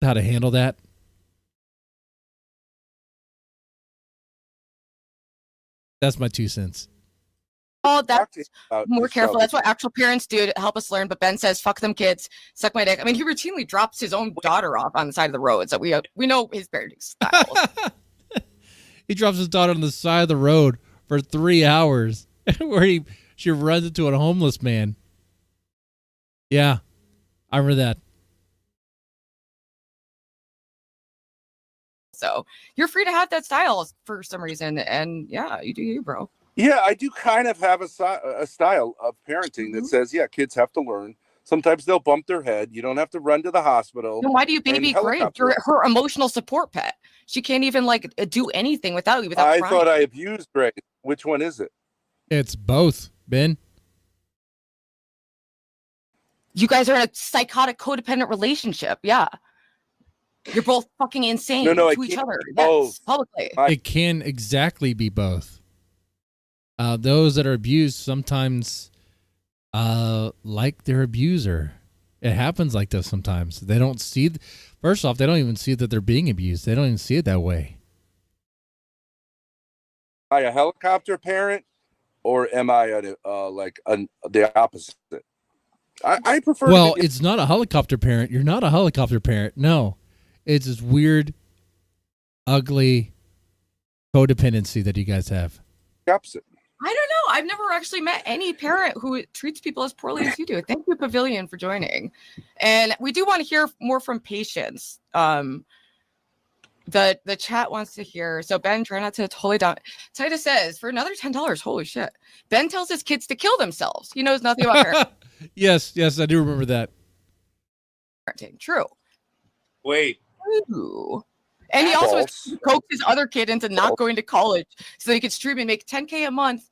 to handle that? That's my 2 cents. Oh, that's more careful. That's what actual parents do to help us learn. But Ben says, "Fuck them kids, suck my dick." I mean, he routinely drops his own daughter off on the side of the road, so we know his parenting style. He drops his daughter on the side of the road for 3 hours, where she runs into a homeless man. Yeah, I remember that. So you're free to have that style for some reason, and yeah, you do you, bro. Yeah, I do kind of have a style of parenting that says, yeah, kids have to learn. Sometimes they'll bump their head. You don't have to run to the hospital. Then why do you baby Grace? You're her emotional support pet. She can't even do anything without you. I thought I abused Grace. Which one is it? It's both, Ben. You guys are in a psychotic codependent relationship. Yeah. You're both fucking insane to each other. Yes, publicly. It can exactly be both. Those that are abused sometimes like their abuser. It happens like this sometimes. They don't see. First off, they don't even see that they're being abused. They don't even see it that way. Am I a helicopter parent, or am I the opposite? I prefer. Well, it's not a helicopter parent. You're not a helicopter parent. No, it's this weird, ugly codependency that you guys have. The opposite. I don't know. I've never actually met any parent who treats people as poorly as you do. Thank you, Pavilion, for joining. And we do want to hear more from patients. The chat wants to hear. So Ben, try not to totally down. Titus says, for another $10, holy shit. Ben tells his kids to kill themselves. He knows nothing about parenting. Yes, I do remember that. True. Wait. Ooh. And he also coaxed his other kid into not going to college so he could stream and make $10K a month.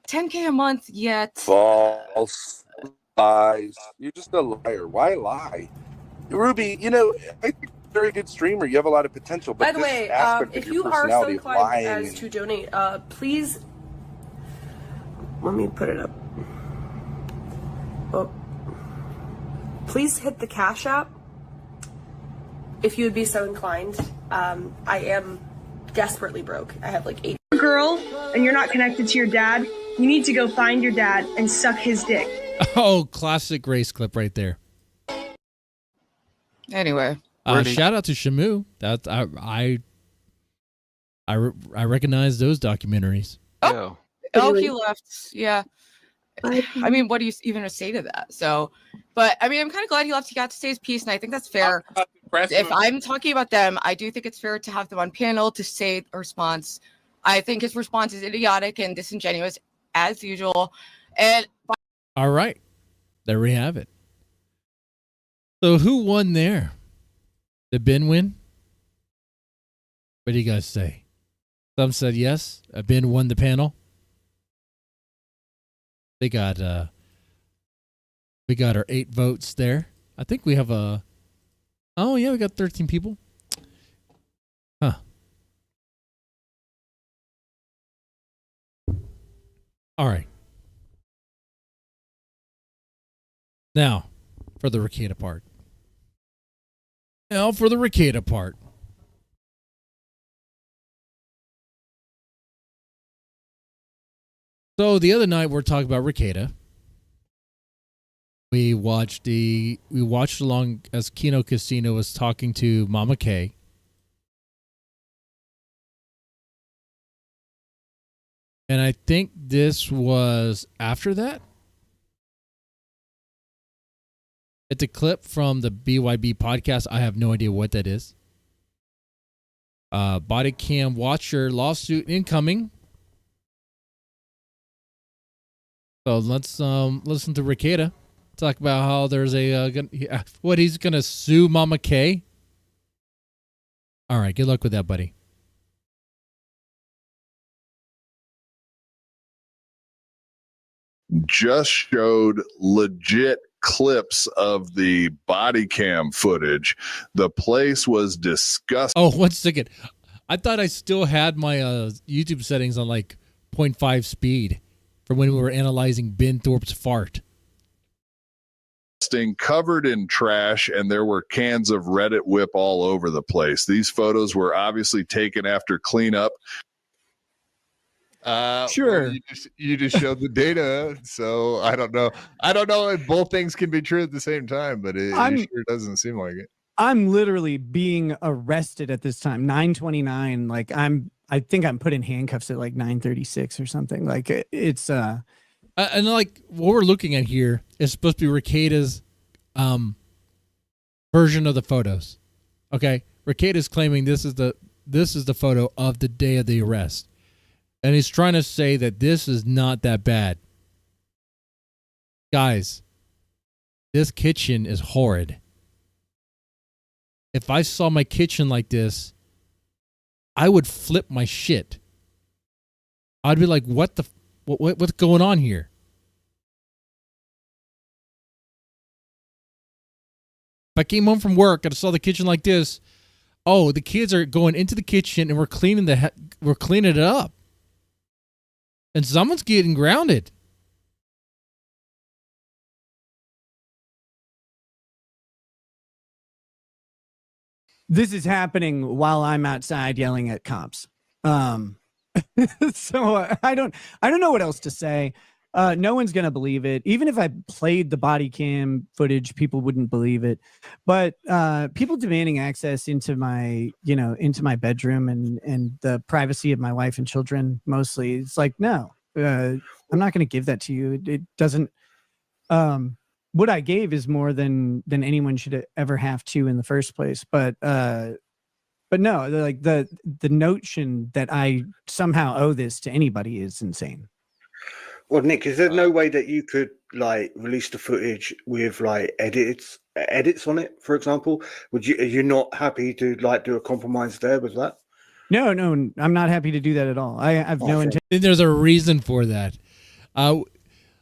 $10K a month yet. False. Lies. You're just a liar. Why lie? Ruby, I think you're a very good streamer. You have a lot of potential. But by the way, if you are so inclined as to donate, please, let me put it up. Oh. Please hit the Cash App if you would be so inclined. I am desperately broke. I have like 8. Girl, and you're not connected to your dad, you need to go find your dad and suck his dick. Oh, classic race clip right there. Anyway, shout out to Shamu. That I recognize those documentaries. Oh, he left. Yeah. I mean, what do you even say to that? So, but I mean, I'm kind of glad he left. He got to say his piece, and I think that's fair. If I'm talking about them, I do think it's fair to have them on panel to say a response. I think his response is idiotic and disingenuous, as usual. And All right. There we have it. So who won there? Did Ben win? What do you guys say? Some said yes. Ben won the panel. We got our 8 votes there. I think we have we got 13 people. Huh. All right. Now, for the Rekieta part. So the other night we're talking about Rekieta. We watched along as Kino Casino was talking to Mama K. And I think this was after that. It's a clip from the BYB podcast. I have no idea what that is. Body cam watcher lawsuit incoming. So let's listen to Rekieta talk about how there's he's gonna sue Mama K. All right, good luck with that, buddy. Just showed legit clips of the body cam footage. The place was disgusting. Oh, 1 second. I thought I still had my YouTube settings on like 0.5 speed for when we were analyzing Ben Thorp's fart. Covered in trash, and there were cans of Reddit whip all over the place. These photos were obviously taken after cleanup. Sure. Well, you just showed the data, so I don't know if both things can be true at the same time, but it sure doesn't seem like it. I'm literally being arrested at this time, 9:29. Like I think I'm put in handcuffs at like 9:36 or something. Like it's and like what we're looking at here is supposed to be Rekieta's version of the photos. Okay, Rekieta's claiming this is the photo of the day of the arrest. And he's trying to say that this is not that bad. Guys, this kitchen is horrid. If I saw my kitchen like this, I would flip my shit. I'd be like, what's going on here? If I came home from work and I saw the kitchen like this, oh, the kids are going into the kitchen and we're cleaning it up. And someone's getting grounded. This is happening while I'm outside yelling at cops. So I don't know what else to say. No one's going to believe it. Even if I played the body cam footage, people wouldn't believe it. But people demanding access into my bedroom and the privacy of my wife and children, mostly, it's like, no, I'm not going to give that to you. It doesn't. What I gave is more than anyone should ever have to in the first place. But no, like the notion that I somehow owe this to anybody is insane. Well, Nick, is there no way that you could like release the footage with like edits on it, for example? Are you not happy to like do a compromise there with that? No, I'm not happy to do that at all. I have no intention. There's a reason for that.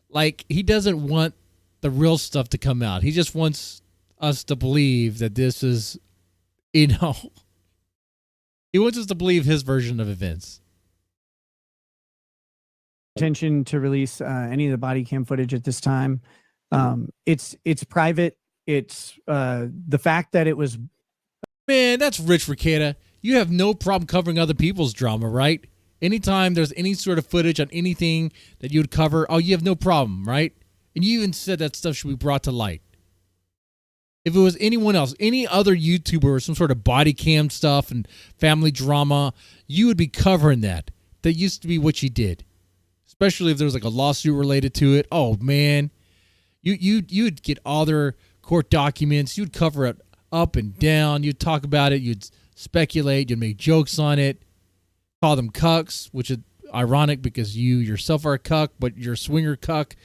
Like he doesn't want the real stuff to come out. He just wants us to believe that this is, he wants us to believe his version of events. Intention to release any of the body cam footage at this time. It's private. It's the fact that it was. Man, that's rich, Rekieta. You have no problem covering other people's drama, right? Anytime there's any sort of footage on anything that you would cover, you have no problem, right? And you even said that stuff should be brought to light. If it was anyone else, any other YouTuber or some sort of body cam stuff and family drama, you would be covering that. That used to be what you did. Especially if there was like a lawsuit related to it. Oh man, you'd get all their court documents. You'd cover it up and down. You'd talk about it. You'd speculate. You'd make jokes on it. Call them cucks, which ironic because you yourself are a cuck, but you're a swinger cuck.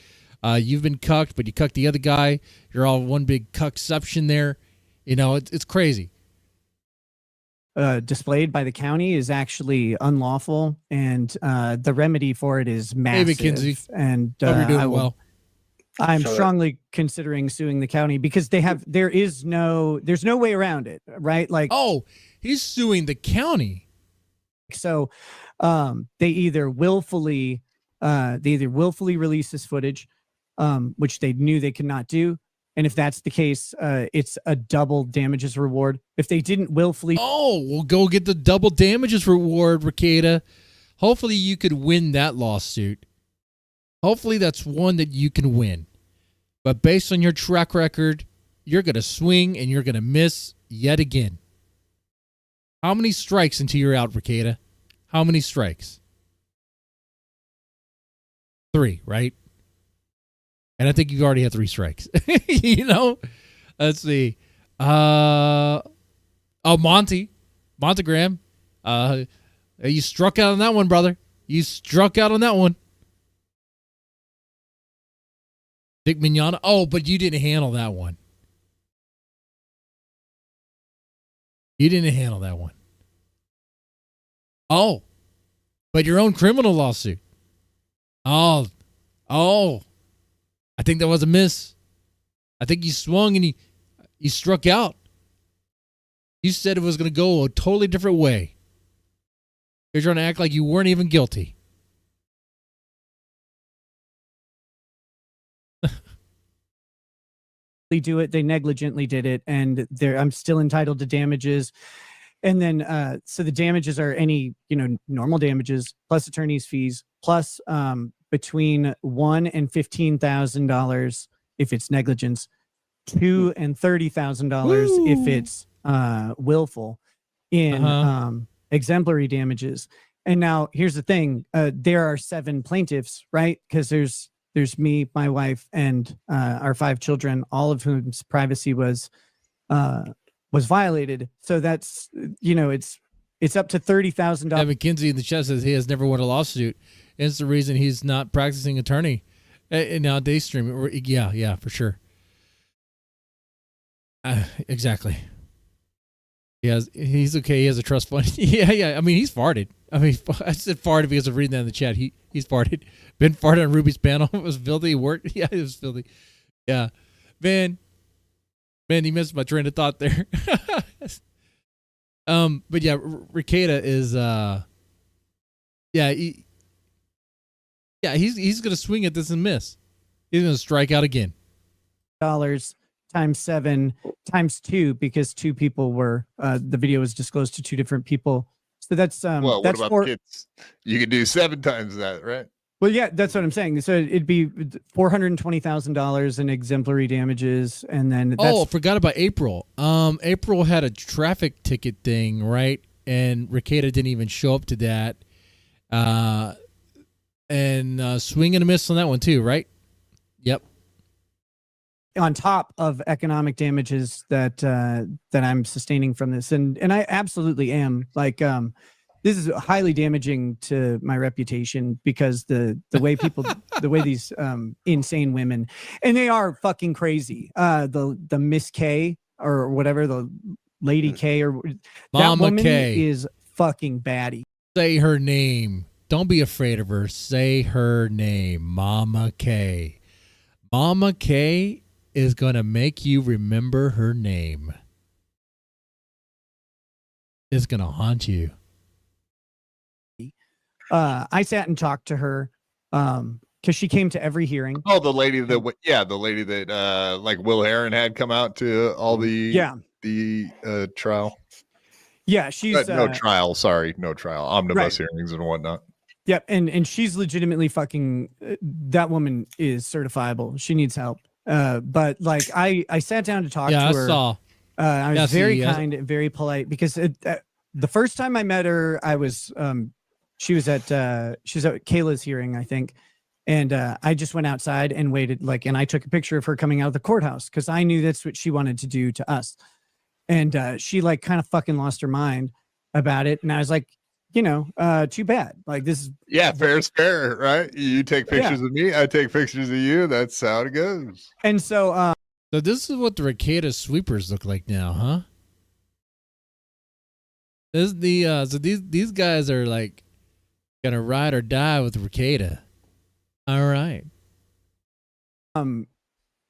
You've been cucked, but you cucked the other guy. You're all one big cuckception there. You know, it's crazy. Displayed by the county is actually unlawful, and the remedy for it is massive. Hey, McKinsey. And Hope you're doing well. I'm strongly considering suing the county because there's no way around it, right? Like, oh, he's suing the county. So they either willfully release this footage, which they knew they could not do. And if that's the case, it's a double damages reward. If they didn't willfully... Oh, we'll go get the double damages reward, Rekieta. Hopefully you could win that lawsuit. Hopefully that's one that you can win. But based on your track record, you're going to swing and you're going to miss yet again. How many strikes until you're out, Rekieta? How many strikes? 3, right? And I think you already had 3 strikes. You know? Let's see. Montegram. You struck out on that one, brother. You struck out on that one. Dick Mignana. Oh, but you didn't handle that one. You didn't handle that one. Oh, but your own criminal lawsuit. Oh. I think that was a miss. I think you swung and you struck out. You said it was going to go a totally different way. You're trying to act like you weren't even guilty. Do it. They negligently did it, and I'm still entitled to damages. And then, so the damages are any, normal damages plus attorney's fees plus between $1,000 and $15,000 if it's negligence, $2,000 and $30,000 if it's willful in exemplary damages. And now here's the thing: there are 7 plaintiffs, right? Because there's me, my wife, and our 5 children, all of whom's privacy was violated. So that's it's up to $30,000. Yeah, McKinsey in the chat says he has never won a lawsuit. And it's the reason he's not practicing attorney. And now day streaming. Yeah, for sure. Exactly. He's okay. He has a trust fund. Yeah. I mean, he's farted. I mean, I said farted because of reading that in the chat. He's farted. Ben farted on Ruby's panel. It was filthy. It worked. Yeah, it was filthy. Yeah. Man, you missed my train of thought there. But yeah, Rekieta is he's gonna swing at this and miss. He's gonna strike out again. Dollars times 7 times 2 because 2 people were the video was disclosed to 2 different people. So that's well, that's what about kids? You could do 7 times that, right? Well, yeah, that's what I'm saying. So it'd be $420,000 in exemplary damages, and then I forgot about April. April had a traffic ticket thing, right? And Rekieta didn't even show up to that. And swing and a miss on that one too, right? Yep. On top of economic damages that I'm sustaining from this, and I absolutely am. Like, this is highly damaging to my reputation because the way people, the way these insane women, and they are fucking crazy. The Miss K or whatever, the Lady K or Mama that woman K is fucking baddie. Say her name. Don't be afraid of her. Say her name, Mama K. Mama K is going to make you remember her name. It's going to haunt you. I sat and talked to her because she came to every hearing. Oh, the lady that like Will Heron had come out to all the trial. Yeah, she's no trial. Sorry, no trial. Omnibus hearings and whatnot. Yep, and she's legitimately fucking. That woman is certifiable. She needs help. But like I sat down to talk to her. I saw. I was very kind and very polite because the first time I met her, I was she was at Kayla's hearing, I think, and I just went outside and waited, and I took a picture of her coming out of the courthouse because I knew that's what she wanted to do to us, and she kind of fucking lost her mind about it, and I was like, too bad. Like this is fair's fair, right? You take pictures of me, I take pictures of you. That's how it goes. And so so this is what the Rekieta sweepers look like now, huh? This is the so these guys are like gonna ride or die with Rekieta. All right.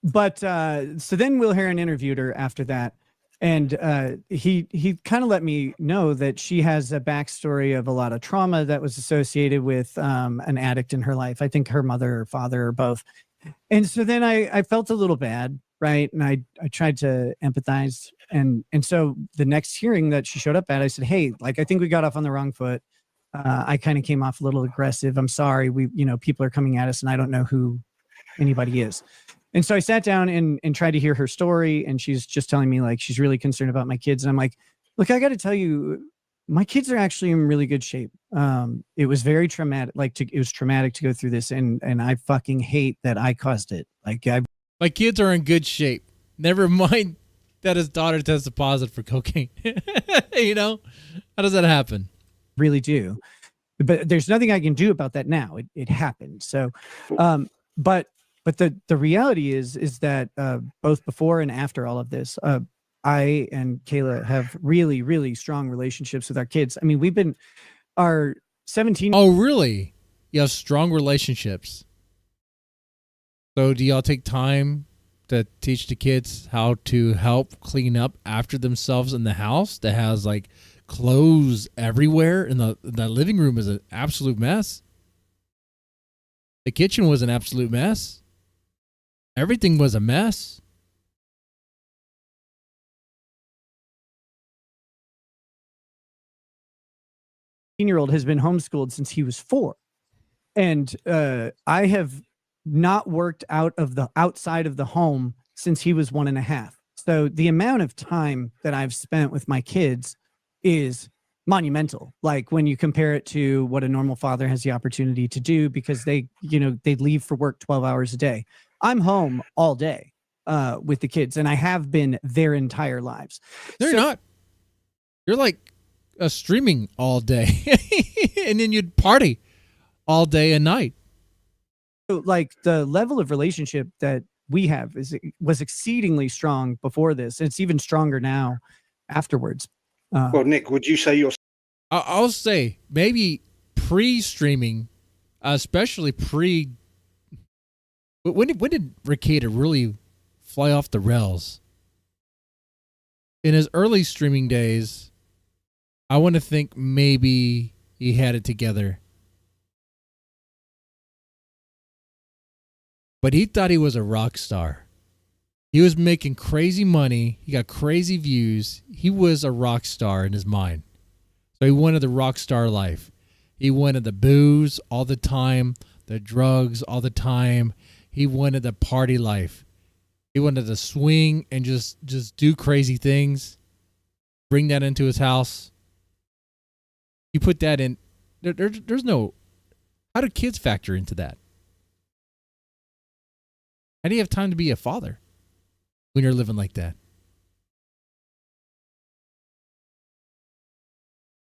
But so then Will Heron interviewed her after that, and he kind of let me know that she has a backstory of a lot of trauma that was associated with an addict in her life. I think her mother or father or both. And so then I felt a little bad, right? And I tried to empathize, and so the next hearing that she showed up at, I said, hey, like I think we got off on the wrong foot. I kind of came off a little aggressive. I'm sorry. People are coming at us, and I don't know who anybody is. And so I sat down and tried to hear her story, and she's just telling me like she's really concerned about my kids. And I'm like, look, I got to tell you, my kids are actually in really good shape. It was very traumatic. It was traumatic to go through this, and I fucking hate that I caused it. My kids are in good shape. Never mind that his daughter tested positive for cocaine. How does that happen? Really do, but there's nothing I can do about that now. It happened. So, But the reality is that both before and after all of this, I and Kayla have really, really strong relationships with our kids. I mean, our 17. Oh, really? You have strong relationships. So do y'all take time to teach the kids how to help clean up after themselves in the house that has like clothes everywhere, and the living room is an absolute mess? The kitchen was an absolute mess. Everything was a mess. Year-old has been homeschooled since he was 4, and I have not worked outside of the home since he was 1.5. So the amount of time that I've spent with my kids is monumental. Like when you compare it to what a normal father has the opportunity to do, because they leave for work 12 hours a day. I'm home all day with the kids, and I have been their entire lives. No, you're not. You're like streaming all day, and then you'd party all day and night. So, like the level of relationship that we have was exceedingly strong before this. It's even stronger now afterwards. Well, Nick, would you say you're? I'll say maybe pre-streaming, especially pre. When did Rekieta really fly off the rails? In his early streaming days, I want to think maybe he had it together. But he thought he was a rock star. He was making crazy money. He got crazy views. He was a rock star in his mind. So he wanted the rock star life. He wanted the booze all the time, the drugs all the time. He wanted the party life. He wanted to swing and just do crazy things. Bring that into his house. You put that in. There's no. How do kids factor into that? How do you have time to be a father when you're living like that?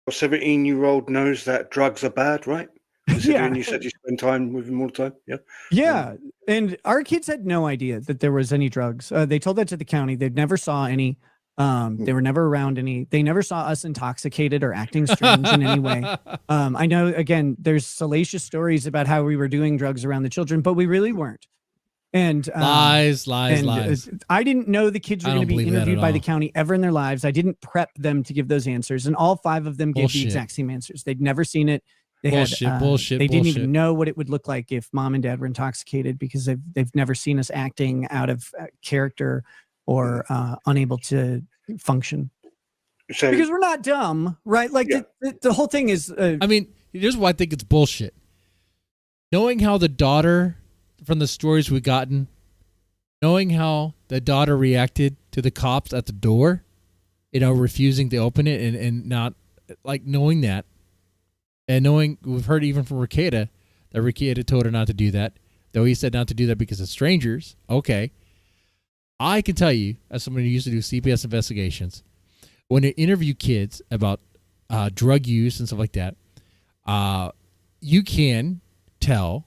A 17-year-old knows that drugs are bad, right? Considering you said you spend time with him all the time. Yeah. Yeah. And our kids had no idea that there was any drugs. They told that to the county. They never saw any. They were never around any. They never saw us intoxicated or acting strange in any way. I know, again, there's salacious stories about how we were doing drugs around the children, but we really weren't. And lies. I didn't know the kids were going to be interviewed by the county ever in their lives. I didn't prep them to give those answers. And all 5 of them gave the exact same answers. They'd never seen it. They They didn't even know what it would look like if mom and dad were intoxicated, because they've never seen us acting out of character or unable to function. So, because we're not dumb, right? Like the whole thing is. I mean, here's why I think it's bullshit. Knowing how the daughter, from the stories we've gotten, knowing how the daughter reacted to the cops at the door, refusing to open it and not like knowing that. And knowing, we've heard even from Rekieta, that Rekieta told her not to do that, though he said not to do that because of strangers. Okay. I can tell you, as someone who used to do CPS investigations, when they interview kids about drug use and stuff like that, you can tell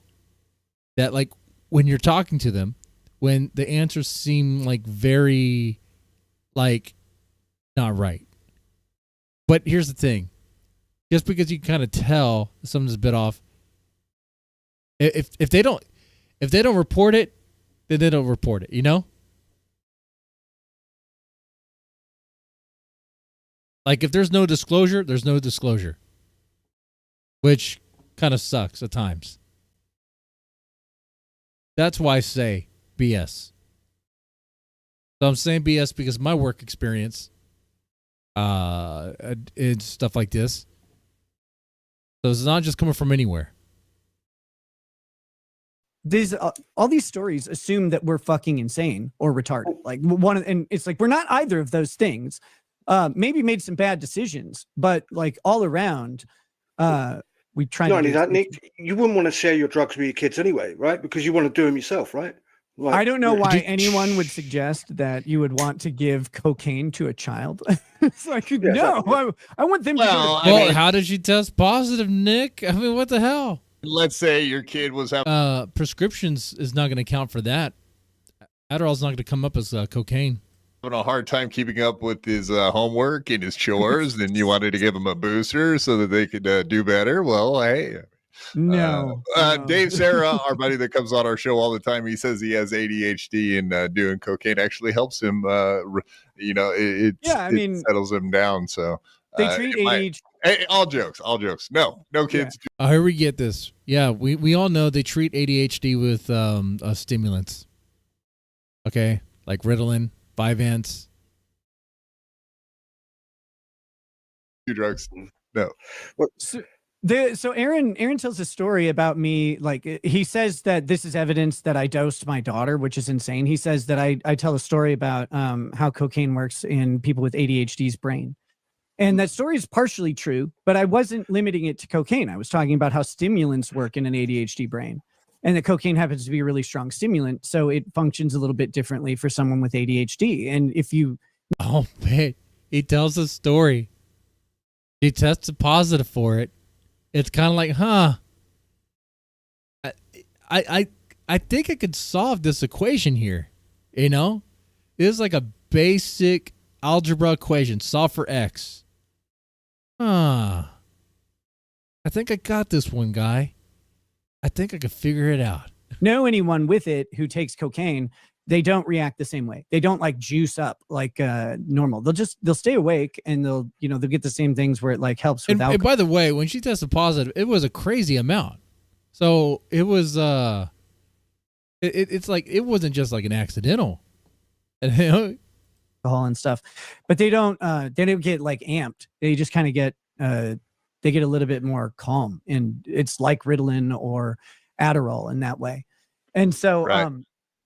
that, like, when you're talking to them, when the answers seem like very, like, not right. But here's the thing. Just because you can kind of tell something's a bit off, if they don't report it, then they don't report it, you know? Like, if there's no disclosure, there's no disclosure. Which kind of sucks at times. That's why I say BS. So I'm saying BS because my work experience and stuff like this. So it's not just coming from anywhere. These all these stories assume that we're fucking insane or retarded. Like and it's like we're not either of those things. Maybe made some bad decisions, but like all around, we try. Not only that, Nick, you wouldn't want to share your drugs with your kids anyway, right? Because you want to do them yourself, right? Like, I don't know why anyone would suggest that you would want to give cocaine to a child. It's like, no, I want them to. Well, how did you test positive, Nick? I mean, what the hell? Let's say your kid was having prescriptions is not going to count for that. Adderall's not going to come up as cocaine. Having a hard time keeping up with his homework and his chores, and you wanted to give him a booster so that they could do better. Well, hey. No. Dave Sarah, our buddy that comes on our show all the time, he says he has ADHD, and doing cocaine actually helps him. It settles him down. So they treat ADHD. Hey, all jokes. No kids. Yeah. Here we get this. Yeah, we all know they treat ADHD with stimulants. Okay, like Ritalin, Vyvanse. Drugs. No. So Aaron tells a story about me. Like, he says that this is evidence that I dosed my daughter, which is insane. He says that I tell a story about how cocaine works in people with ADHD's brain. And that story is partially true, but I wasn't limiting it to cocaine. I was talking about how stimulants work in an ADHD brain, and that cocaine happens to be a really strong stimulant. So it functions a little bit differently for someone with ADHD. And if you... Oh, man. He tells a story. He tested positive for it. It's kind of like, I think I could solve this equation here. You know? It's like a basic algebra equation. Solve for X. I think I got this one, guy. I think I could figure it out. Know anyone with it who takes cocaine, they don't react the same way. They don't like juice up like normal. They'll stay awake, and they'll get the same things where it like helps with alcohol. And by the way, when she tested positive, it was a crazy amount. So it was it's like it wasn't just like an accidental. Alcohol and stuff, but they don't get like amped. They just kind of get they get a little bit more calm, and it's like Ritalin or Adderall in that way. And so right.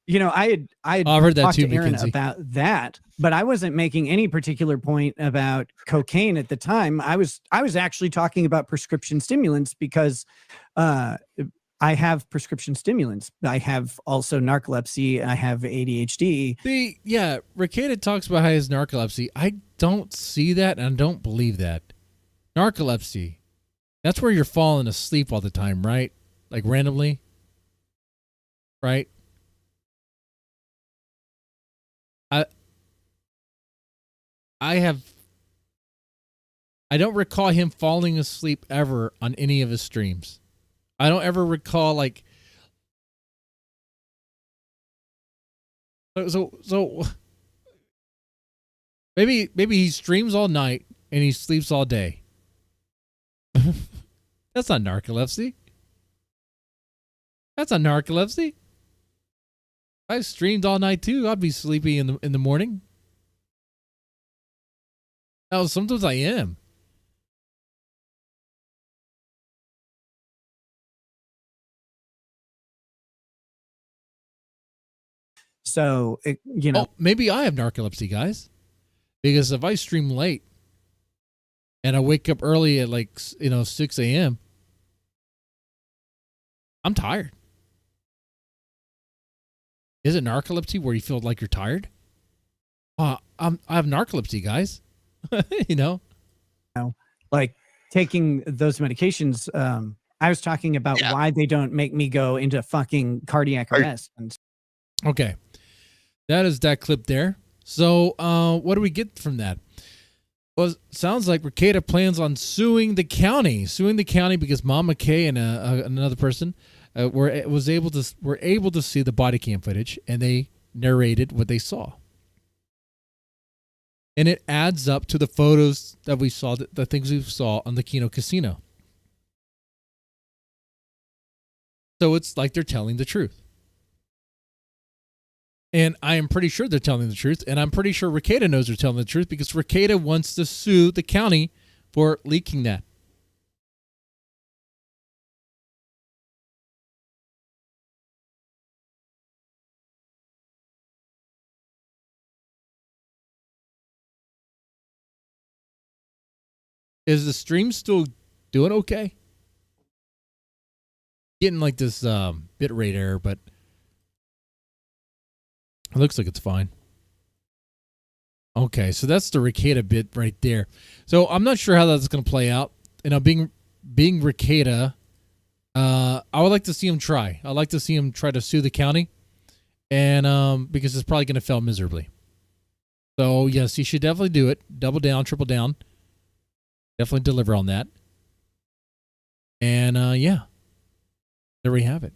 I had heard that talked too, to Aaron McKinsey. about that, but I wasn't making any particular point about cocaine at the time. I was actually talking about prescription stimulants because I have prescription stimulants. I have also narcolepsy. I have ADHD. Rekieta talks about how he has narcolepsy. I don't see that, and I don't believe that. Narcolepsy, that's where you're falling asleep all the time, right? Like randomly, right? I don't recall him falling asleep ever on any of his streams. I don't ever recall like so maybe he streams all night and he sleeps all day. That's not narcolepsy. That's not narcolepsy. If I streamed all night too, I'd be sleepy in the morning. Now sometimes I am. So, maybe I have narcolepsy, guys. Because if I stream late and I wake up early at 6 a.m., I'm tired. Is it narcolepsy where you feel like you're tired? I have narcolepsy, guys. like taking those medications. I was talking about why they don't make me go into fucking cardiac arrest. Okay. That is that clip there. So what do we get from that? Well, it sounds like Rekieta plans on suing the county because Mom McKay and another person were able to see the body cam footage, and they narrated what they saw. And it adds up to the photos that we saw, the things we saw on the Keno Casino. So it's like they're telling the truth. And I am pretty sure they're telling the truth. And I'm pretty sure Rekieta knows they're telling the truth because Rekieta wants to sue the county for leaking that. Is the stream still doing okay? Getting like this bit rate error, but it looks like it's fine. Okay, so that's the Rekieta bit right there. So I'm not sure how that's going to play out. You know, being Rekieta, I would like to see him try. I'd like to see him try to sue the county, and because it's probably going to fail miserably. So yes, he should definitely do it. Double down, triple down. Definitely deliver on that. And yeah, there we have it.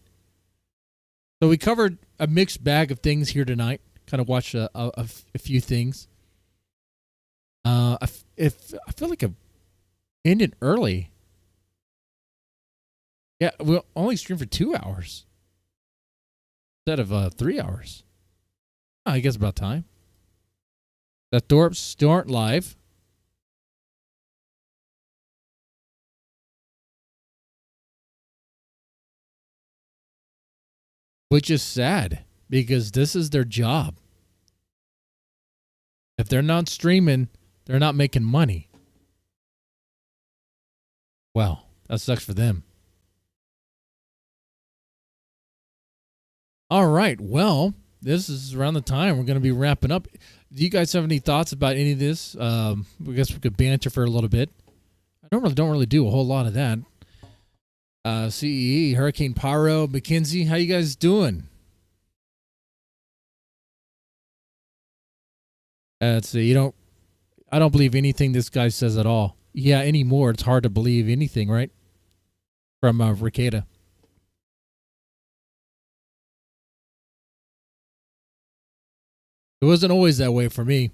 So we covered a mixed bag of things here tonight. Kind of watched a few things. I feel like I ended early. Yeah, we'll only stream for 2 hours instead of 3 hours. I guess about time. The Thorp still aren't live. Which is sad because this is their job. If they're not streaming, they're not making money. Well, that sucks for them. All right. Well, this is around the time we're going to be wrapping up. Do you guys have any thoughts about any of this? I guess we could banter for a little bit. I don't really do a whole lot of that. CEE, Hurricane Pyro, McKinsey, how you guys doing? Let's see. I don't believe anything this guy says at all. Yeah, anymore. It's hard to believe anything, right? From Rekieta. It wasn't always that way for me.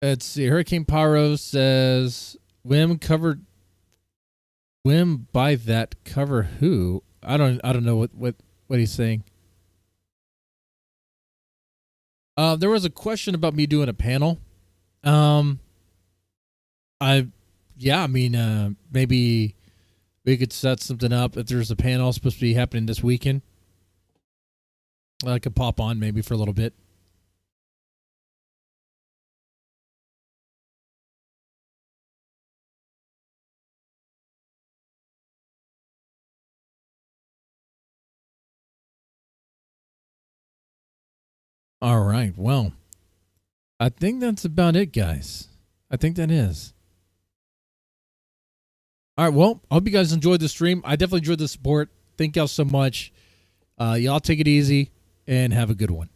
Let's see. Hurricane Pyro says, Wim by that cover who? I don't know what he's saying. There was a question about me doing a panel. Maybe we could set something up if there's a panel supposed to be happening this weekend. I could pop on maybe for a little bit. All right. Well, I think that's about it, guys. I think that is. All right. Well, I hope you guys enjoyed the stream. I definitely enjoyed the support. Thank y'all so much. Y'all take it easy and have a good one.